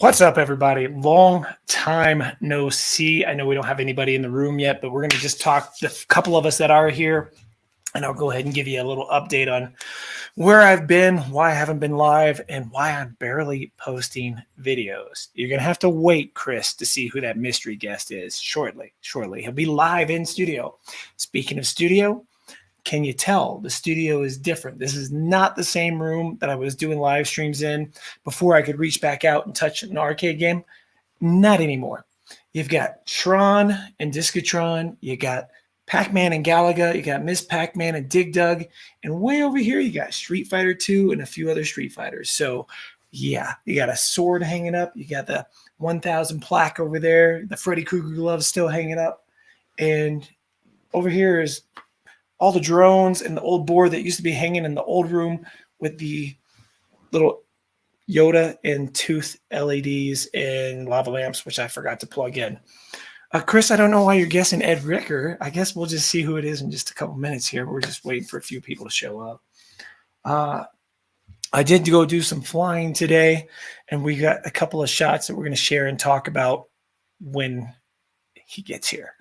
What's up, everybody? Long time no see. I know we don't have anybody in the room yet, but we're going to just talk, the couple of us that are here, and I'll go ahead and give you a little update on where I've been, why I haven't been live, and why I'm barely posting videos. You're going to have to wait, Chris, to see who that mystery guest is shortly. He'll be live in studio. Speaking of studio, can you tell the studio is different? This is not the same room that I was doing live streams in before I could reach back out and touch an arcade game. Not anymore. You've got Tron and Discotron. You got Pac-Man and Galaga. You got Miss Pac-Man and Dig Dug. And way over here, you got Street Fighter 2 and a few other Street Fighters. So, yeah, you got a sword hanging up. You got the 1000 plaque over there. The Freddy Krueger glove still hanging up. And over here is all the drones and the old board that used to be hanging in the old room with the little Yoda and tooth LEDs and lava lamps, which I forgot to plug in. Chris, I don't know why you're guessing Ed Ricker. I guess we'll just see who it is in just a couple minutes here. We're just waiting for a few people to show up. I did go do some flying today, and we got a couple of shots that we're going to share and talk about when he gets here.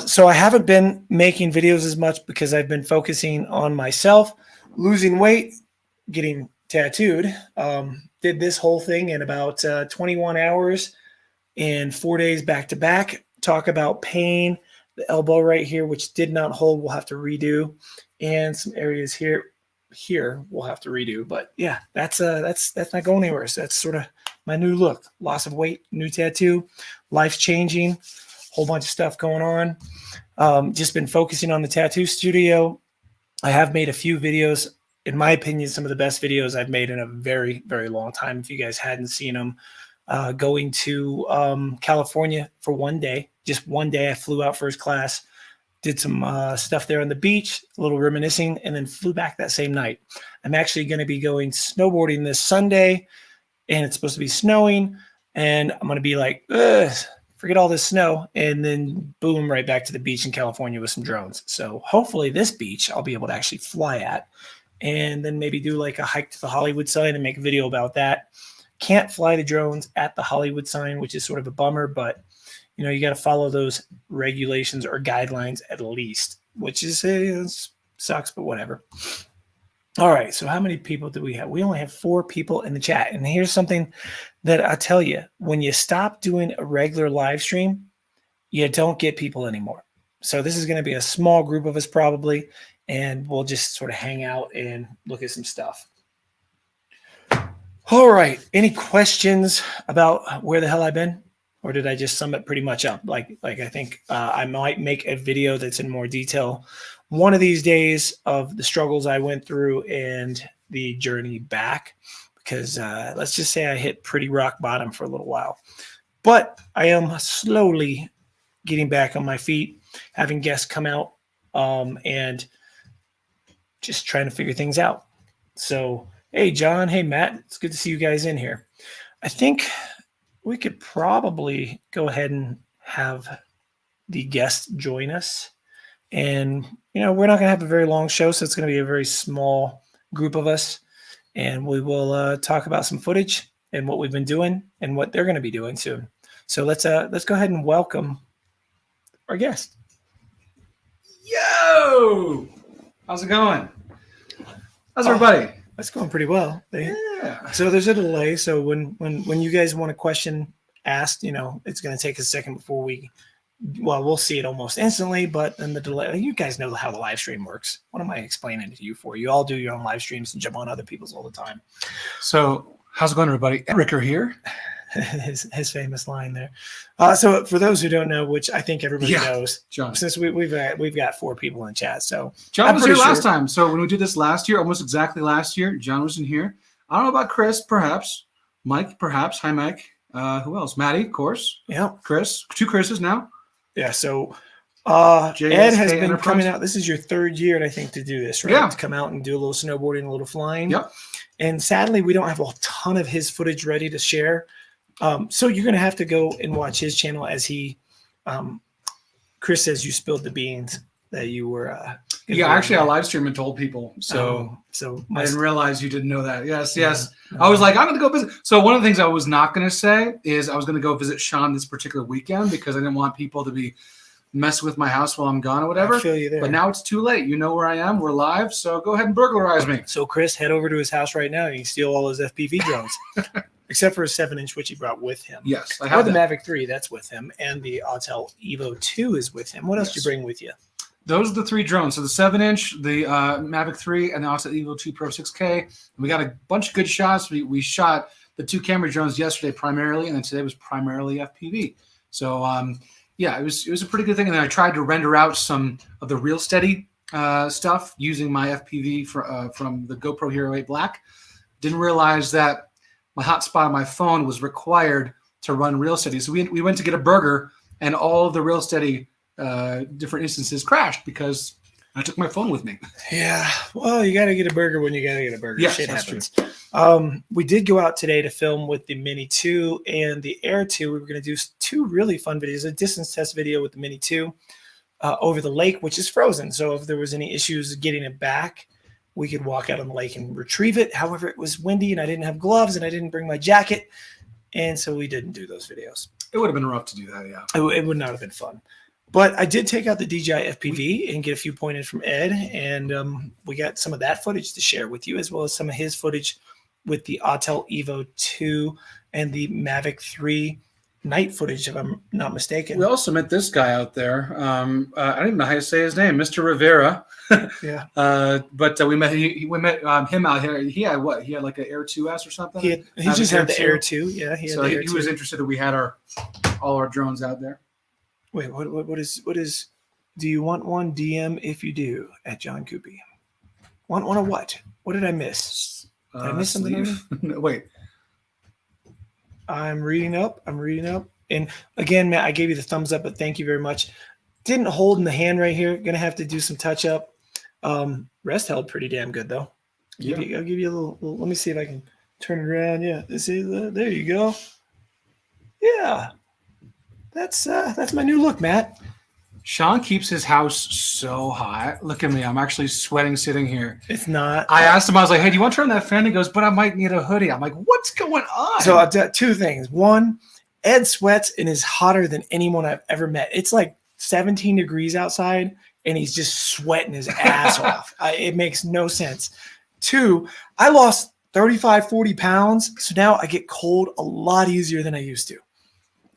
So I haven't been making videos as much because I've been focusing on myself, losing weight, getting tattooed. Did this whole thing in about 21 hours and 4 days back to back. Talk about pain, the elbow right here, which did not hold, we'll have to redo, and some areas here we'll have to redo. But yeah, that's not going anywhere. So that's sort of my new look. Loss of weight, new tattoo, life's changing. Whole bunch of stuff going on. Just been focusing on the tattoo studio. I have made a few videos, in my opinion, some of the best videos I've made in a very, very long time. If you guys hadn't seen them, going to California for one day, just one day, I flew out first class, did some stuff there on the beach, a little reminiscing, and then flew back that same night. I'm actually going to be going snowboarding this Sunday, and it's supposed to be snowing, and I'm going to be like, ugh, forget all this snow, and then boom, right back to the beach in California with some drones. So hopefully this beach I'll be able to actually fly at, and then maybe do like a hike to the Hollywood sign and make a video about that. Can't fly the drones at the Hollywood sign, which is sort of a bummer, but you know, you got to follow those regulations or guidelines at least, which is sucks, but whatever. All right, so how many people do we have? We only have 4 people in the chat. And here's something that I tell you. When you stop doing a regular live stream, you don't get people anymore. So this is going to be a small group of us probably, and we'll just sort of hang out and look at some stuff. All right, any questions about where the hell I've been? Or did I just sum it pretty much up? Like I think I might make a video that's in more detail one of these days of the struggles I went through and the journey back, because let's just say I hit pretty rock bottom for a little while. But I am slowly getting back on my feet, having guests come out, and just trying to figure things out. So, hey, John. Hey, Matt. It's good to see you guys in here. I think we could probably go ahead and have the guests join us. And, you know, we're not going to have a very long show, so it's going to be a very small group of us. And we will talk about some footage and what we've been doing and what they're going to be doing soon. So let's go ahead and welcome our guest. Yo! How's it going? How's everybody? That's going pretty well. Yeah. So there's a delay. So when you guys want a question asked, you know, it's going to take a second before we'll see it almost instantly, but then the delay, you guys know how the live stream works. What am I explaining to you for? You all do your own live streams and jump on other people's all the time. So how's it going, everybody? Ricker here. his famous line there. So for those who don't know, which I think everybody knows, John. Since we've got 4 people in chat. So John was here last time. So when we did this last year, almost exactly last year, John was in here. I don't know about Chris, perhaps. Mike, perhaps. Hi, Mike. Who else? Maddie, of course. Yeah. Chris. 2 Chris's now. Yeah. So Ed has been Enterprise. coming out. This is your 3rd year, I think, to do this, right? Yeah. To come out and do a little snowboarding, a little flying. Yep. And sadly, we don't have a ton of his footage ready to share. So you're going to have to go and watch his channel as he, Chris says you spilled the beans that you were Yeah, actually, I live streamed and told people. So, so I didn't realize you didn't know that. Yes, yes. No. I was like, I'm going to go visit. So one of the things I was not going to say is I was going to go visit Sean this particular weekend because I didn't want people to be messing with my house while I'm gone or whatever. I feel you there. But now it's too late. You know where I am. We're live. So go ahead and burglarize me. So Chris, head over to his house right now. You can steal all his FPV drones. Except for a 7-inch, which he brought with him. Yes, I Or have the that. Mavic 3, that's with him. And the Autel Evo 2 is with him. What else did you bring with you? Those are the 3 drones. So the 7-inch, the Mavic 3, and the Autel Evo 2 Pro 6K. And we got a bunch of good shots. We shot the 2 camera drones yesterday primarily, and then today was primarily FPV. So, yeah, it was a pretty good thing. And then I tried to render out some of the real steady stuff using my FPV from the GoPro Hero 8 Black. Didn't realize that my hotspot on my phone was required to run real steady. So we went to get a burger, and all of the real steady different instances crashed because I took my phone with me. Yeah, well, you got to get a burger when you got to get a burger. Yes, Shit that's happens. We did go out today to film with the Mini 2 and the Air 2. We were going to do 2 really fun videos, a distance test video with the Mini 2 over the lake, which is frozen. So if there was any issues getting it back, we could walk out on the lake and retrieve it. However, it was windy and I didn't have gloves and I didn't bring my jacket. And so we didn't do those videos. It would have been rough to do that, yeah. It would not have been fun. But I did take out the DJI FPV and get a few pointers from Ed. And we got some of that footage to share with you, as well as some of his footage with the Autel Evo 2 and the Mavic 3 night footage, if I'm not mistaken. We also met this guy out there. I don't even know how to say his name, Mr. Rivera. Yeah. But we met him out here. He had what? He had like an Air 2S or something. He just had the Air 2. Yeah. He was interested that we had all our drones out there. Wait, what is? Do you want one? DM if you do at John Coopy. Want one of what? What did I miss? Did I miss something? No, wait. I'm reading up. And again, Matt, I gave you the thumbs up, but thank you very much. Didn't hold in the hand right here. Gonna have to do some touch up. Rest held pretty damn good though. I'll give you a little. Let me see if I can turn it around. Yeah, see, there you go. Yeah, that's my new look, Matt. Sean keeps his house so hot. Look at me. I'm actually sweating sitting here. It's not. I asked him, I was like, hey, do you want to turn that fan? He goes, but I might need a hoodie. I'm like, what's going on? So I've got 2 things. One, Ed sweats and is hotter than anyone I've ever met. It's like 17 degrees outside and he's just sweating his ass off. It makes no sense. 2, I lost 35, 40 pounds. So now I get cold a lot easier than I used to.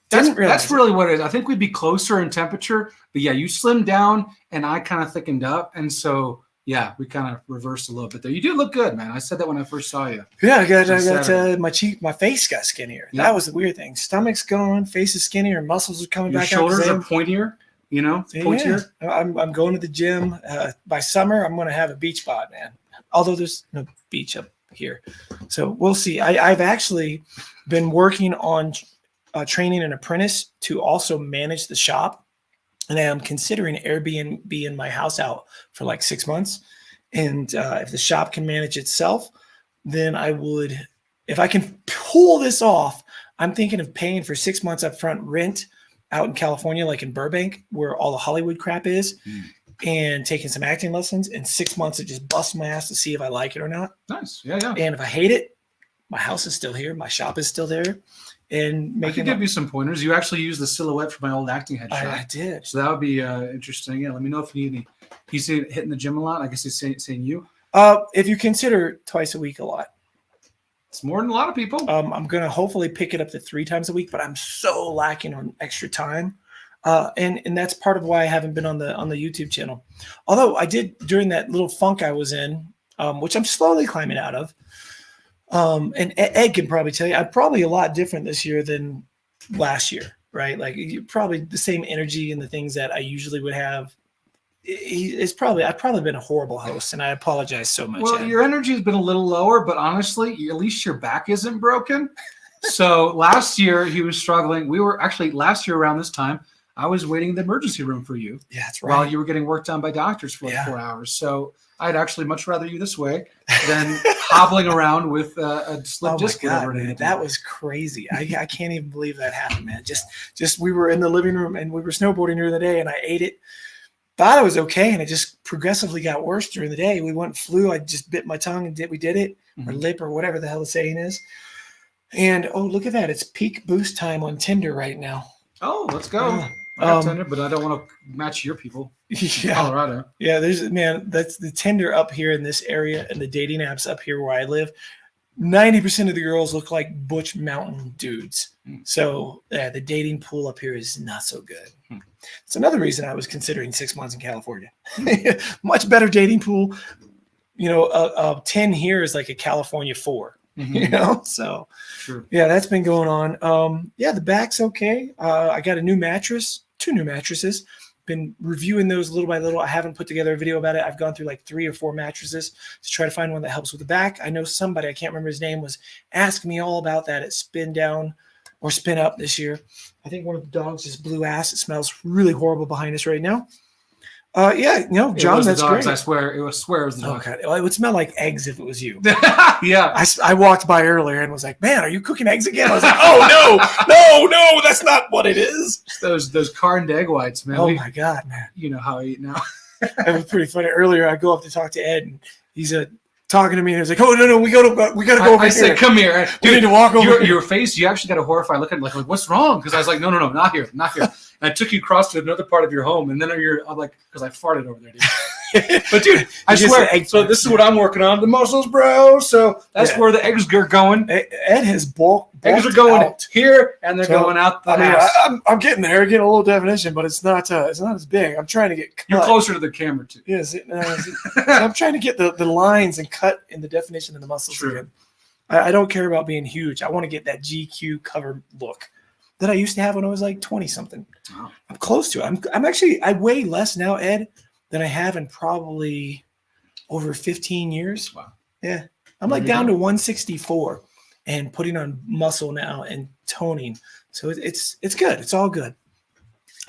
That's really what it is. I think we'd be closer in temperature, but yeah, you slimmed down and I kind of thickened up. And so, yeah, we kind of reversed a little bit there. You do look good, man. I said that when I first saw you. Yeah, I got my face got skinnier. Yep. That was the weird thing. Stomach's gone, face is skinnier, muscles are coming back. Your shoulders are pointier, pointier. Yeah. I'm going to the gym. By summer, I'm going to have a beach bod, man. Although there's no beach up here. So we'll see. I've actually been working on training an apprentice to also manage the shop. And I'm considering Airbnb my house out for like 6 months. And if the shop can manage itself, then I would, if I can pull this off, I'm thinking of paying for 6 months upfront rent out in California, like in Burbank, where all the Hollywood crap is, and taking some acting lessons, and 6 months of just busting my ass to see if I like it or not. Nice. Yeah, yeah. And if I hate it, my house is still here. My shop is still there. And I could give you some pointers. You actually used the silhouette for my old acting headshot. I did. So that would be interesting. Yeah, let me know if you need any. He's hitting the gym a lot. I guess he's saying you. If you consider twice a week a lot. It's more than a lot of people. I'm going to hopefully pick it up to 3 times a week, but I'm so lacking on extra time. And that's part of why I haven't been on the YouTube channel. Although I did during that little funk I was in, which I'm slowly climbing out of. And Ed can probably tell you, I'm probably a lot different this year than last year, right? Like probably the same energy and the things that I usually would have. I've probably been a horrible host, and I apologize so much. Well, Ed. Your energy has been a little lower, but honestly, at least your back isn't broken. So last year he was struggling. Last year around this time, I was waiting in the emergency room for you. Yeah, that's right. While you were getting worked on by doctors for like 4 hours. So I'd actually much rather you this way than hobbling around with a slip disc. God, man, that was crazy. I can't even believe that happened, man. Just we were in the living room and we were snowboarding the other day, and I ate it. thought I was okay, and it just progressively got worse during the day. We went and flew. I just bit my tongue and we did it, or lip, or whatever the hell the saying is. And oh, look at that! It's peak boost time on Tinder right now. Oh, let's go. Yeah. I have Tinder, but I don't want to match your people. Yeah, Colorado. Yeah, that's the Tinder up here in this area, and the dating apps up here where I live. 90% of the girls look like Butch Mountain dudes. So the dating pool up here is not so good. It's another reason I was considering 6 months in California. Much better dating pool. You know, a 10 here is like a California 4. You know, so Sure. Yeah, that's been going on. Yeah, the back's okay. I got a new mattress, 2 new mattresses. Been reviewing those little by little. I haven't put together a video about it. I've gone through like 3 or 4 mattresses to try to find one that helps with the back. I know somebody, I can't remember his name, was asking me all about that at Spin Down or Spin Up this year. I think one of the dogs just blew ass. It smells really horrible behind us right now. Yeah, no, John, it was that's the dogs, great. I swear. It was the dogs. Okay. Well, it would smell like eggs if it was you. Yeah. I walked by earlier and was like, man, are you cooking eggs again? I was like, oh, no, that's not what it is. Those carned egg whites, man. Oh, my God, man. You know how I eat now. It was pretty funny. Earlier, I go up to talk to Ed, and he's talking to me, and he's like, "Oh no, we gotta go over here." I said, "Come here, we need to walk over." Your face, you actually got a horrified look at me, like, "What's wrong?" Because I was like, "No, not here." And I took you across to another part of your home, and then I'm like, because I farted over there, dude. But dude, I swear. So this is what I'm working on, the muscles, bro. So that's where the eggs are going. Ed has bulk. Eggs are going out here, and they're going out the ass. I'm getting there. Getting a little definition, but it's not as big. I'm trying to get cut. You're closer to the camera too. Yes, I'm trying to get the lines and cut in the definition of the muscles again. I don't care about being huge. I want to get that GQ cover look that I used to have when I was like 20 something. Wow. I'm close to it. I'm actually, I weigh less now, Ed, than I have in probably over 15 years. Wow. Yeah. I'm like down to 164 and putting on muscle now and toning. So it's good. It's all good.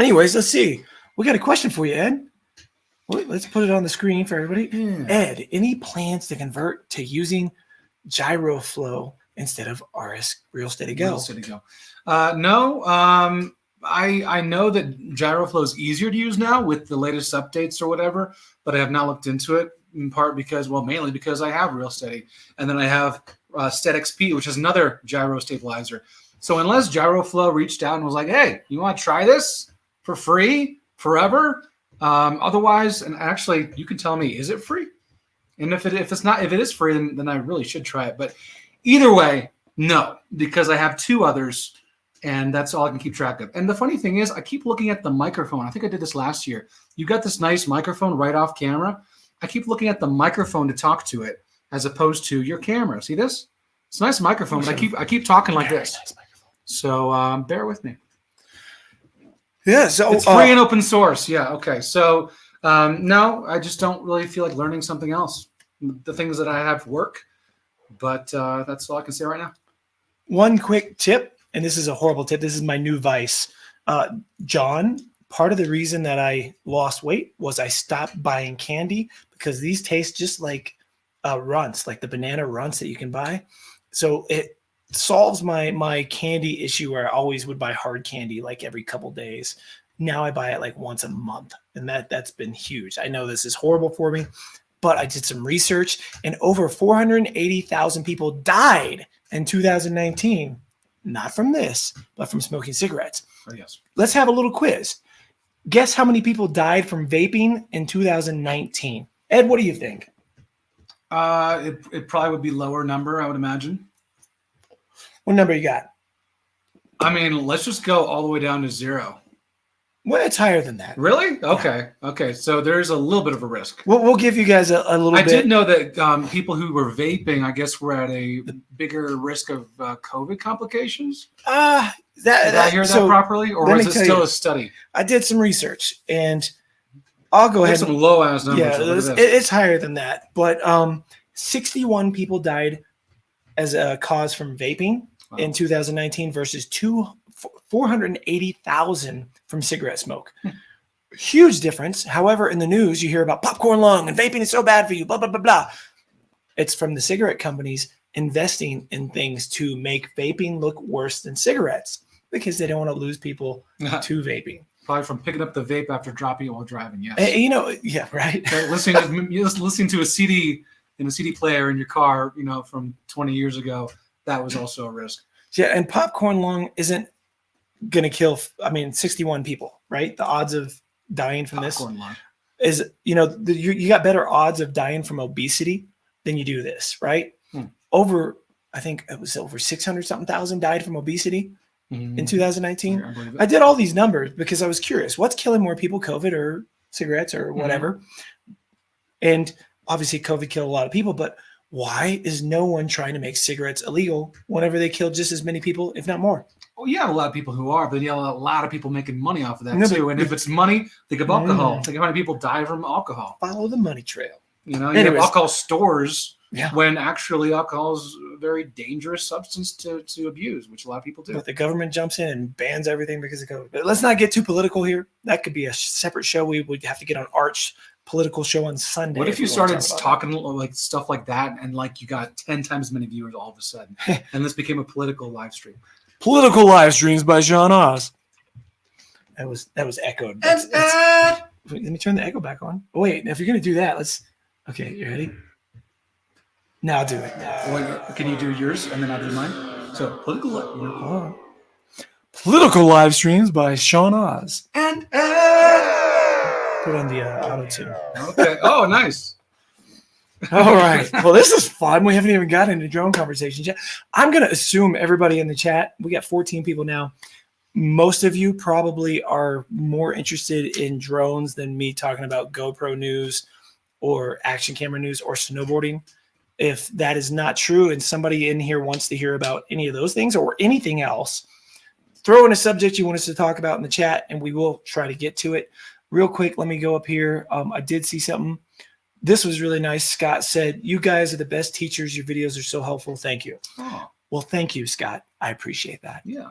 Anyways, let's see. We got a question for you, Ed. Let's put it on the screen for everybody. Yeah. Ed, any plans to convert to using GyroFlow instead of RS Real Steady Go? Real Steady Go. No. I know that GyroFlow is easier to use now with the latest updates or whatever, but I have not looked into it in part because, well, mainly because I have Real Steady, and then I have SteadXP, which is another gyro stabilizer. So unless GyroFlow reached out and was like, "Hey, you want to try this for free forever?" Otherwise, and actually, you can tell me, is it free? And if it is free, then I really should try it. But either way, no, because I have 2 others. And that's all I can keep track of. And the funny thing is, I keep looking at the microphone. I think I did this last year. You got this nice microphone right off camera. I keep looking at the microphone to talk to it as opposed to your camera. See this? It's a nice microphone, but I keep talking like this. Nice microphone. So bear with me. Yeah. So it's free and open source. Yeah. Okay. So no, I just don't really feel like learning something else. The things that I have work, but that's all I can say right now. One quick tip. And this is a horrible tip. This is my new vice. John, part of the reason that I lost weight was I stopped buying candy because these taste just like runts, like the banana runts that you can buy. So it solves my candy issue where I always would buy hard candy like every couple days. Now I buy it like once a month, and that's been huge. I know this is horrible for me, but I did some research, and over 480,000 people died in 2019. Not from this, but from smoking cigarettes. Oh, yes. Let's have a little quiz. Guess how many people died from vaping in 2019? Ed, what do you think? It probably would be lower number, I would imagine. What number you got? I mean, let's just go all the way down to 0. Well, it's higher than that. Really? Okay. Yeah. Okay. So there's a little bit of a risk. We'll give you guys a little bit. I did know that people who were vaping, I guess, were at a bigger risk of COVID complications. Did I hear that properly? Or was it still a study? I did some research, and I'll go ahead. Some low-ass numbers. Yeah, it's higher than that. But 61 people died as a cause from vaping in 2019 versus 480,000 from cigarette smoke. Huge difference. However, in the news, you hear about popcorn lung and vaping is so bad for you, blah, blah, blah, blah. It's from the cigarette companies investing in things to make vaping look worse than cigarettes because they don't want to lose people to vaping. Probably from picking up the vape after dropping it while driving. Yes. You know, yeah, right. Okay, listening to a CD in a CD player in your car, from 20 years ago, that was also a risk. Yeah, and popcorn lung isn't going to kill. 61 people, right? The odds of dying from Popcorn lung. this is, you got better odds of dying from obesity than you do this, right? I think it was over 600 something thousand died from obesity in 2019. Yeah, I believe it. I did all these numbers because I was curious, what's killing more people, COVID or cigarettes or whatever? And obviously COVID killed a lot of people, but why is no one trying to make cigarettes illegal whenever they kill just as many people, if not more? Well, you have a lot of people who are, but you have a lot of people making money off of that No, too. but- And if it's money, think of alcohol. Think of how many people die from alcohol. Follow the money trail. You have Anyways. alcohol stores Yeah. when actually alcohol is a very dangerous substance to abuse, which a lot of people do. But the government jumps in and bans everything because of COVID. But let's not get too political here. That could be a separate show. We would have to get on Arch political show on Sunday. What if you we wanna started talk about talking like stuff like that and like you got 10 times as many viewers all of a sudden and this became a political live stream? that? Political live streams by Sean Oz. That was echoed. Let me turn the echo back on. Oh, wait, if you're gonna do that, okay, you ready? Now do it. Can you do yours and then I'll do mine? So political Hold on. Political live streams by Sean Oz. and Put on the auto tune. okay. Oh, nice. All right. Well, this is fun. We haven't even got into drone conversations yet. I'm going to assume everybody in the chat, we got 14 people now. Most of you probably are more interested in drones than me talking about GoPro news or action camera news or snowboarding. If that is not true and somebody in here wants to hear about any of those things or anything else, throw in a subject you want us to talk about in the chat and we will try to get to it. Real quick, let me go up here. I did see something. This was really nice. Scott said, "You guys are the best teachers. Your videos are so helpful. Thank you." Oh, Well, thank you, Scott. I appreciate that. yeah.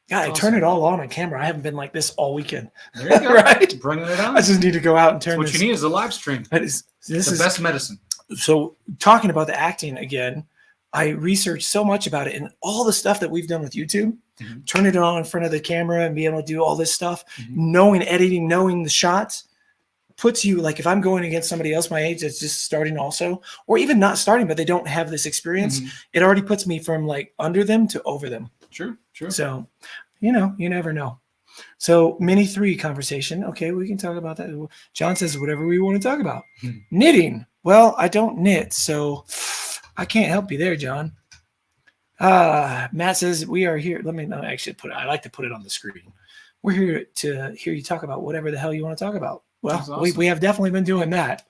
God, I Awesome. turn it all on camera. I haven't been like this all weekend. There you go. Right? Bringing it on. I just need to go out and turn What this. you need is a live stream. This It's the is best medicine. so talking about the acting again. I researched so much about it and all the stuff that we've done with YouTube. Mhm. Turn it on in front of the camera and be able to do all this stuff. Mhm. Knowing editing, knowing the shots puts you like if I'm going against somebody else my age that's just starting also, or even not starting, but they don't have this experience, Mhm. it already puts me from like under them to over them. True. So, you never know. So mini 3 conversation. Okay, we can talk about that. John says whatever we want to talk about. Hmm. Knitting. Well, I don't knit, so I can't help you there, John. Matt says we are here. Let me actually I like to put it on the screen. We're here to hear you talk about whatever the hell you want to talk about. Well, That's awesome. we have definitely been doing that.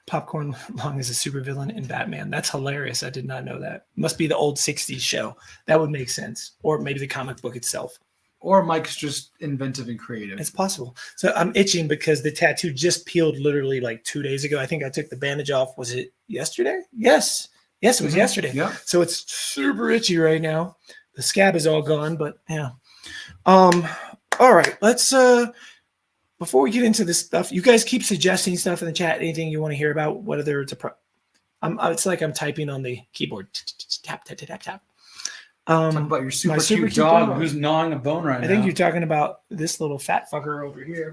Popcorn Lung is a supervillain in Batman. That's hilarious. I did not know that. Must be the old 60s show. That would make sense. Or maybe the comic book itself. Or Mike's just inventive and creative. It's possible. So I'm itching because the tattoo just peeled literally like 2 days ago. I think I took the bandage off. Was it yesterday? Yes. Yes, it was yesterday. Yeah. So it's super itchy right now. The scab is all gone, but yeah. All right, let's before we get into this stuff, you guys keep suggesting stuff in the chat, anything you want to hear about, whether it's it's like I'm typing on the keyboard. Tap, tap, tap, tap. Talk about your super super cute cute dog dog. who's gnawing a bone right now. I think you're talking about this little fat fucker over here.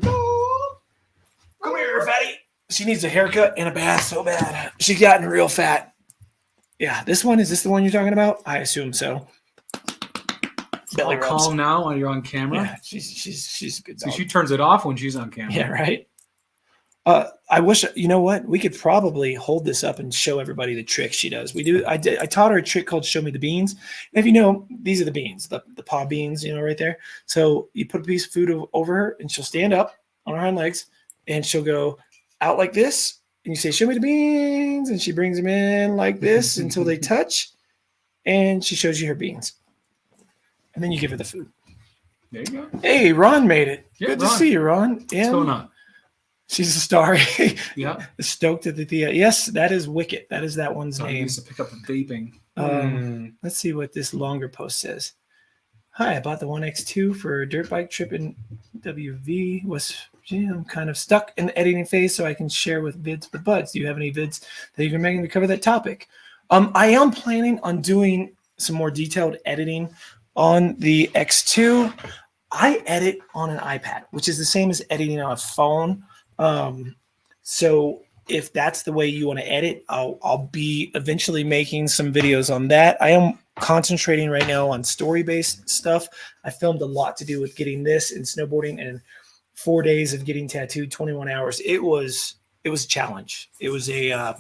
Come here, fatty. She needs a haircut and a bath so bad. She's gotten real fat. Yeah, this one, is this the one you're talking about? I assume so. Belly all rubs. calm now while you're on camera. Yeah, she's a good So dog. she turns it off when she's on camera. Yeah, right. I wish, you know what? We could probably hold this up and show everybody the trick she does. I taught her a trick called Show Me the Beans. And if you know, these are the beans, the paw beans, right there. So you put a piece of food over her and she'll stand up on her hind legs and she'll go out like this. And you say, "Show me the beans." And she brings them in like this until they touch. And she shows you her beans. And then you give her the food. There you go. Hey, Ron made it. Yeah, Good to Ron. see you, Ron. What's going on? She's a star. Yeah. Stoked at the Thea. Yes, that is Wicket. That is that one's So he name. needs to pick up the vaping. Let's see what this longer post says. Hi, I bought the 1X2 for a dirt bike trip in WV. I'm kind of stuck in the editing phase, so I can share with vids with buds. Do you have any vids that you can make to cover that topic? I am planning on doing some more detailed editing On the X2, I edit on an iPad, which is the same as editing on a phone. So if that's the way you want to edit, I'll be eventually making some videos on that. I am concentrating right now on story-based stuff. I filmed a lot to do with getting this and snowboarding, and 4 days of getting tattooed, 21 hours. It was a challenge. It was a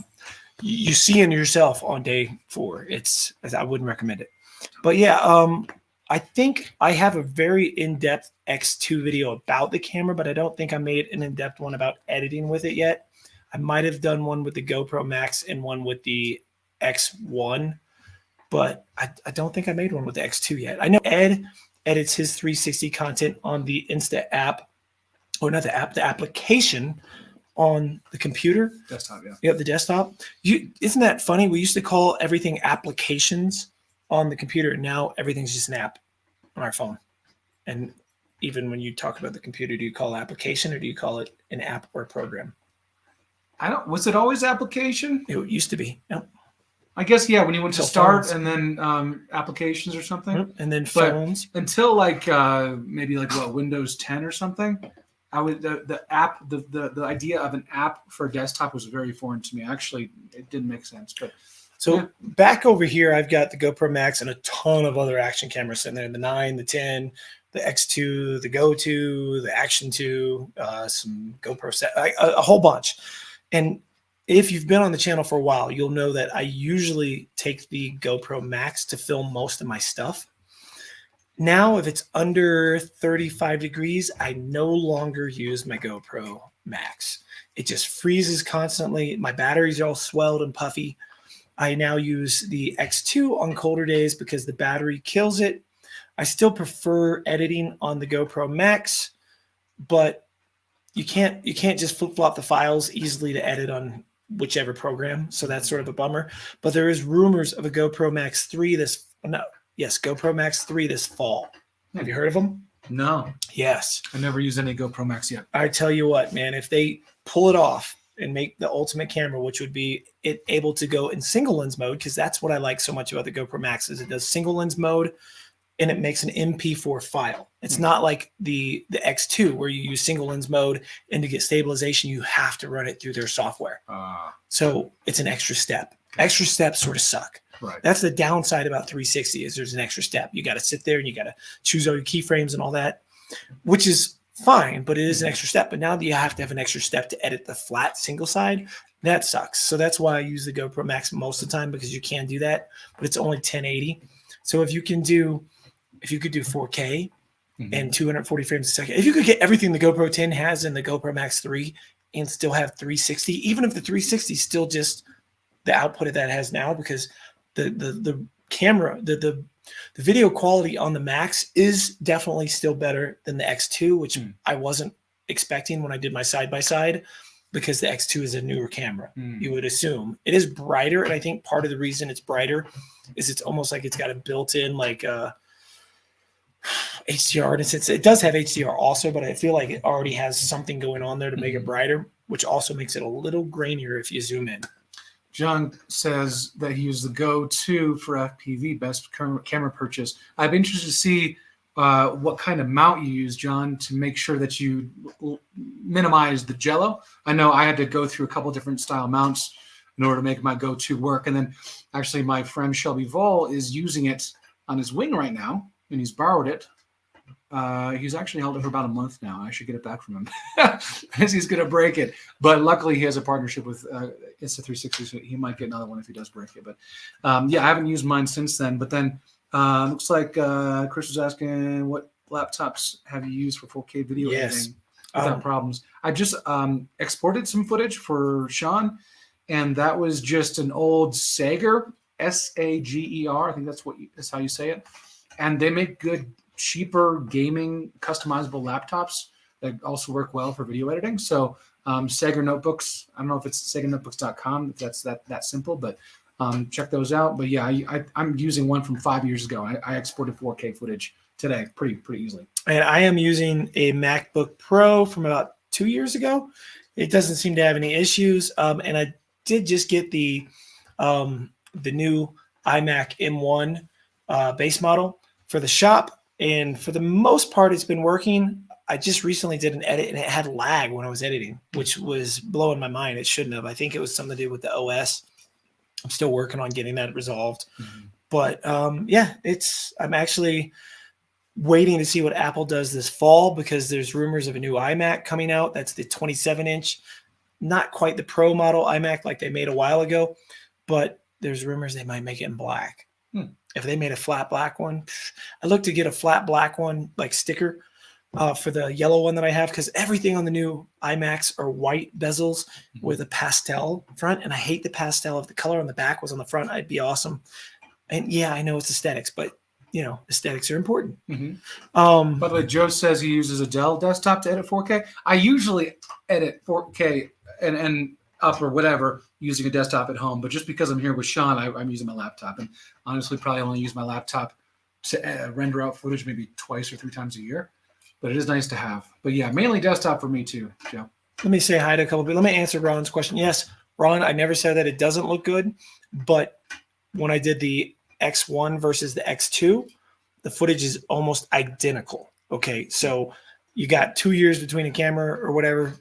you see in yourself on day 4. I wouldn't recommend it. But yeah, I think I have a very in-depth X2 video about the camera, but I don't think I made an in-depth one about editing with it yet. I might have done one with the GoPro Max and one with the X1, but I don't think I made one with the X2 yet. I know Ed edits his 360 content on the Insta app, or not the app, the application on the computer. Desktop, yeah. Yeah, the desktop. Isn't that funny? We used to call everything applications on the computer, and now everything's just an app on our phone. And even when you talk about the computer, do you call it application or do you call it an app or a program? Was it always application? It used to be. Yep. I guess, yeah, when you went to Until start phones. and then applications or something. And then But phones. until maybe Windows 10 or something, the idea of an app for a desktop was very foreign to me. Actually, it didn't make sense. But So yeah. Back over here, I've got the GoPro Max and a ton of other action cameras sitting there. The 9, the 10, the X2, the Go 2, the Action 2, some GoPro set, a whole bunch. And if you've been on the channel for a while, you'll know that I usually take the GoPro Max to film most of my stuff. Now, if it's under 35 degrees, I no longer use my GoPro Max. It just freezes constantly. My batteries are all swelled and puffy. I now use the X2 on colder days because the battery kills it. I still prefer editing on the GoPro Max, but you can't just flip-flop the files easily to edit on whichever program. So that's sort of a bummer. But there is rumors of a GoPro Max 3 GoPro Max 3 this fall. Have you heard of them? No. Yes. I never used any GoPro Max yet. I tell you what, man, if they pull it off and make the ultimate camera, which would be it able to go in single lens mode, because that's what I like so much about the GoPro Max is it does single lens mode and it makes an MP4 file. It's not like the X2 where you use single lens mode, and to get stabilization, you have to run it through their software. So it's an extra step. Extra steps sort of suck. Right. That's the downside about 360 is there's an extra step. You got to sit there and you got to choose all your keyframes and all that, which is fine, but it is an extra step. But now that you have to have an extra step to edit the flat single side, that sucks. So that's why I use the GoPro Max most of the time, because you can do that, but it's only 1080. So if you could do 4K and 240 frames a second, if you could get everything the GoPro 10 has in the GoPro Max 3 and still have 360, even if the 360 is still just the output of that has now, because the camera, the video quality on the Max is definitely still better than the X2, which I wasn't expecting when I did my side-by-side, because the X2 is a newer camera. You would assume it is brighter. And I think part of the reason it's brighter is it's almost like it's got a built-in HDR. And it does have HDR also, but I feel like it already has something going on there to make it brighter, which also makes it a little grainier if you zoom in. John says that he used the Go 2 for FPV, best camera purchase. I'd be interested to see what kind of mount you use, John, to make sure that you minimize the jello. I know I had to go through a couple different style mounts in order to make my Go 2 work. And then actually my friend Shelby Voll is using it on his wing right now, and he's borrowed it. He's actually held it for about a month now. I should get it back from him as he's going to break it. But luckily, he has a partnership with Insta360, so he might get another one if he does break it. But yeah, I haven't used mine since then. But then looks like Chris was asking, what laptops have you used for 4K video editing without problems? I just exported some footage for Sean, and that was just an old Sager, Sager. I think that's how you say it. And they make good, cheaper gaming customizable laptops that also work well for video editing. So Sager notebooks, I don't know if it's sagernotebooks.com, if that's that simple, but check those out. But yeah, I'm using one from 5 years ago. I exported 4K footage today pretty easily. And I am using a MacBook Pro from about 2 years ago. It doesn't seem to have any issues. And I did just get the new iMac M1 base model for the shop, and for the most part, it's been working. I just recently did an edit, and it had lag when I was editing, which was blowing my mind. It shouldn't have. I think it was something to do with the OS. I'm still working on getting that resolved. But yeah, I'm actually waiting to see what Apple does this fall, because there's rumors of a new iMac coming out. That's the 27-inch, not quite the Pro model iMac like they made a while ago, but there's rumors they might make it in black. If they made a flat black one, I look to get a flat black one, like sticker, for the yellow one that I have, because everything on the new iMacs are white bezels with a pastel front, and I hate the pastel. If the color on the back was on the front, I'd be awesome. And yeah, I know it's aesthetics, but aesthetics are important. By the way, Joe says he uses a Dell desktop to edit 4K. I usually edit 4K and up or whatever using a desktop at home, but just because I'm here with Sean, I'm using my laptop, and honestly, probably only use my laptop to render out footage maybe 2 or 3 times a year. But it is nice to have. But yeah, mainly desktop for me too, Joe. Let me say hi to a couple people. Let me answer Ron's question. Yes, Ron, I never said that it doesn't look good, but when I did the X1 versus the X2, the footage is almost identical. Okay, so you got 2 years between a camera or whatever,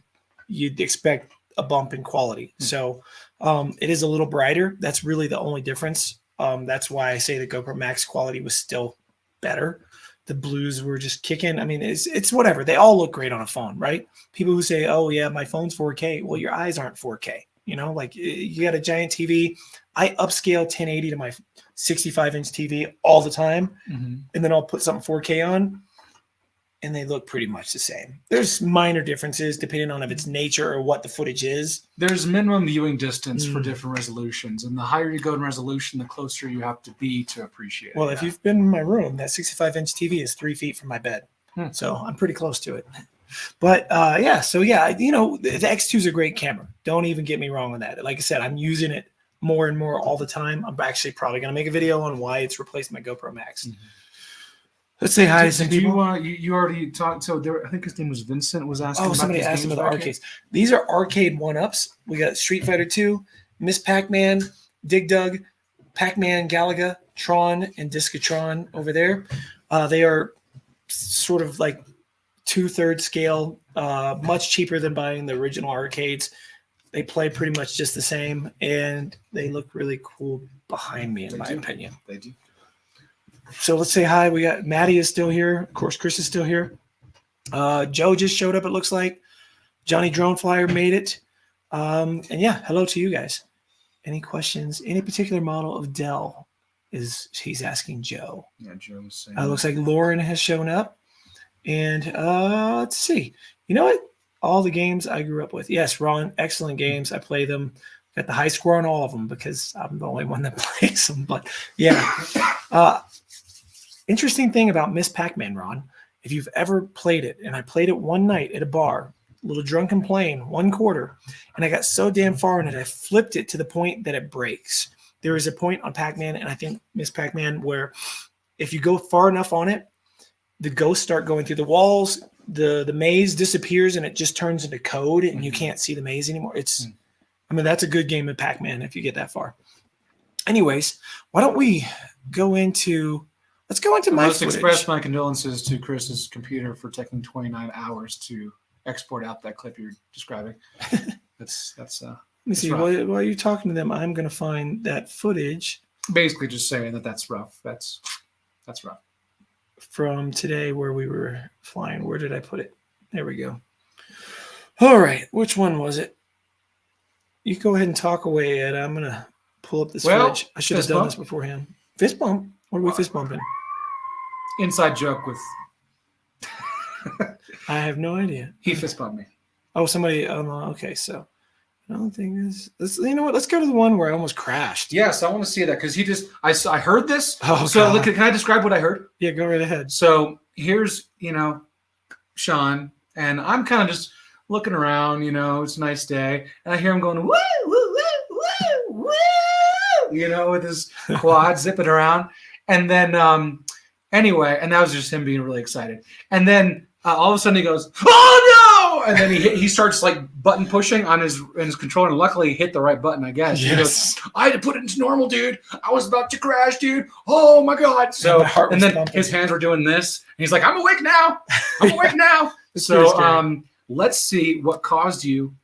you'd expect a bump in quality. So it is a little brighter. That's really the only difference. That's why I say the GoPro Max quality was still better. The blues were just kicking. I mean, it's whatever. They all look great on a phone, right? People who say, oh yeah, my phone's 4K. Well, your eyes aren't 4K. Like you got a giant TV. I upscale 1080 to my 65-inch TV all the time. And then I'll put something 4K on, and they look pretty much the same. There's minor differences depending on if it's nature or what the footage is. There's minimum viewing distance for different resolutions, and the higher you go in resolution, the closer you have to be to appreciate it. Well, if you've been in my room, that 65-inch TV is 3 feet from my bed. So I'm pretty close to it. But the X2 is a great camera. Don't even get me wrong on that. Like I said, I'm using it more and more all the time. I'm actually probably going to make a video on why it's replaced my GoPro Max. Let's say hi to some people. You already talked. So I think his name was Vincent. Was asking. Oh, somebody asked him about the arcades. These are arcade one-ups. We got Street Fighter 2, Miss Pac-Man, Dig Dug, Pac-Man, Galaga, Tron, and Discatron over there. They are sort of like 2/3 scale, much cheaper than buying the original arcades. They play pretty much just the same, and they look really cool behind me, in my opinion. They do. So let's say hi. We got Maddie is still here. Of course, Chris is still here. Joe just showed up, it looks like. Johnny Drone Flyer made it. And yeah, hello to you guys. Any questions? Any particular model of Dell? He's asking Joe. Yeah, Joe's saying. Looks like Lauren has shown up. And let's see. You know what? All the games I grew up with. Yes, Ron, excellent games. I play them. Got the high score on all of them because I'm the only one that plays them. But yeah. Interesting thing about Miss Pac-Man, Ron, if you've ever played it, and I played it one night at a bar, a little drunken playing, 1/4, and I got so damn far in it, I flipped it to the point that it breaks. There is a point on Pac-Man, and I think Miss Pac-Man, where if you go far enough on it, the ghosts start going through the walls, the maze disappears, and it just turns into code, and you can't see the maze anymore. That's a good game of Pac-Man if you get that far. Anyways, why don't we go into... Let's go into my footage. Express my condolences to Chris's computer for taking 29 hours to export out that clip you're describing. That's Let me see. While you're talking to them, I'm going to find that footage. Basically, just saying that's rough. That's rough. From today, where we were flying. Where did I put it? There we go. All right, which one was it? You go ahead and talk away, Ed. I'm going to pull up this footage. I should have done this beforehand. Fist bump. What are we fist bumping? Inside joke with. I have no idea. He fist bumped me. Oh, somebody. Okay, so I don't think this. You know what? Let's go to the one where I almost crashed. Yes, I want to see that because I heard this. Oh, so God. Look, can I describe what I heard? Yeah, go right ahead. So here's Sean, and I'm kind of just looking around. It's a nice day, and I hear him going woo woo woo woo woo. With his quad zipping around. And then, anyway, and that was just him being really excited. And then all of a sudden he goes, "Oh no! And then he starts like button pushing on his controller. And luckily, he hit the right button, I guess. Yes. He goes, I had to put it into normal, dude. I was about to crash, dude. Oh my god! So my heart was and then pumping. his hands were doing this, and he's like, I'm awake now. I'm awake now. It's pretty scary. So let's see what caused you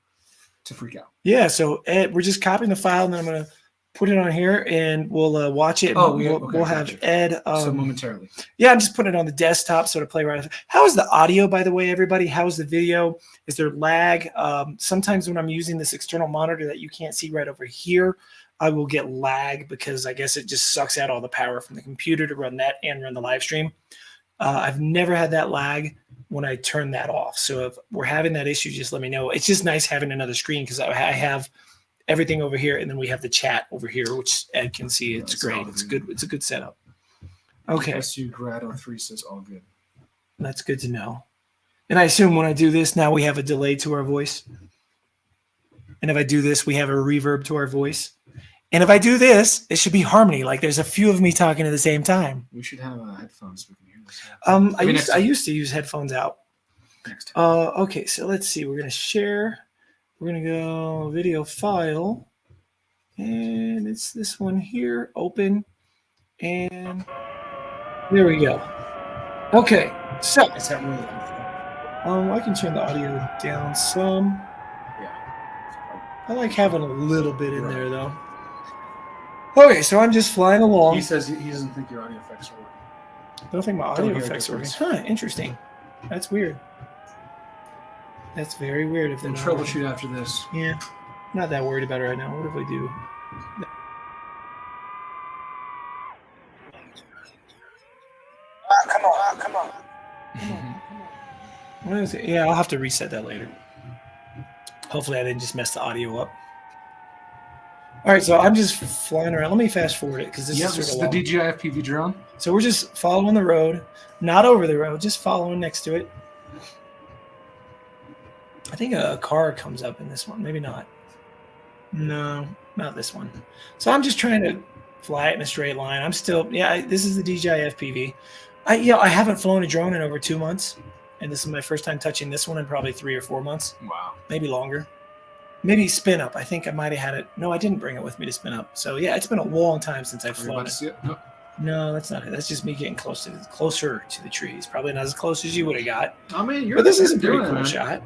to freak out. Yeah, so Ed, we're just copying the file, and then I'm going to put it on here, and we'll watch it. Oh, we'll have gotcha. Ed. So momentarily. Yeah, I'm just putting it on the desktop so to play right. How is the audio, by the way, everybody? How is the video? Is there lag? Sometimes when I'm using this external monitor that you can't see right over here, I will get lag because I guess it just sucks out all the power from the computer to run that and run the live stream. I've never had that lag when I turn that off. So if we're having that issue, just let me know. It's just nice having another screen because I have everything over here, and then we have the chat over here, which Ed can see. It's great. It's good. It's a good setup. Okay. SU Grado 3 says all good. That's good to know. And I assume when I do this, now we have a delay to our voice. And if I do this, we have a reverb to our voice. And if I do this, it should be harmony. Like there's a few of me talking at the same time. We should have headphones so we can hear this. I used to use headphones out. Next time. Okay, so let's see. We're going to share. We're going to go video file. And it's this one here. Open. And there we go. Okay, so. Is that really I can turn the audio down some. Yeah. I like having a little bit in there, though. Okay, so I'm just flying along. He says he doesn't think your audio effects are working. I don't think my audio effects are working. Huh, interesting. That's weird. That's very weird. If they're We'll not troubleshoot after this. Yeah, not that worried about it right now. What if we do? Come on. What is it? Yeah, I'll have to reset that later. Hopefully I didn't just mess the audio up. All right, so I'm just flying around. Let me fast forward it because this is This sort is of the long. DJI FPV drone. So we're just following the road, not over the road, just following next to it. I think a car comes up in this one. Maybe not. No, not this one. So I'm just trying to fly it in a straight line. I'm still, this is the DJI FPV. I haven't flown a drone in over 2 months, and this is my first time touching this one in probably 3 or 4 months. Wow. Maybe longer. Maybe spin up. I think I might have had it. No, I didn't bring it with me to spin up. So yeah, it's been a long time since I've Are you flown about to it. see it? No. No, that's not it. That's just me getting closer to the trees. Probably not as close as you would have got. I mean, But this is a pretty doing it, cool man. shot.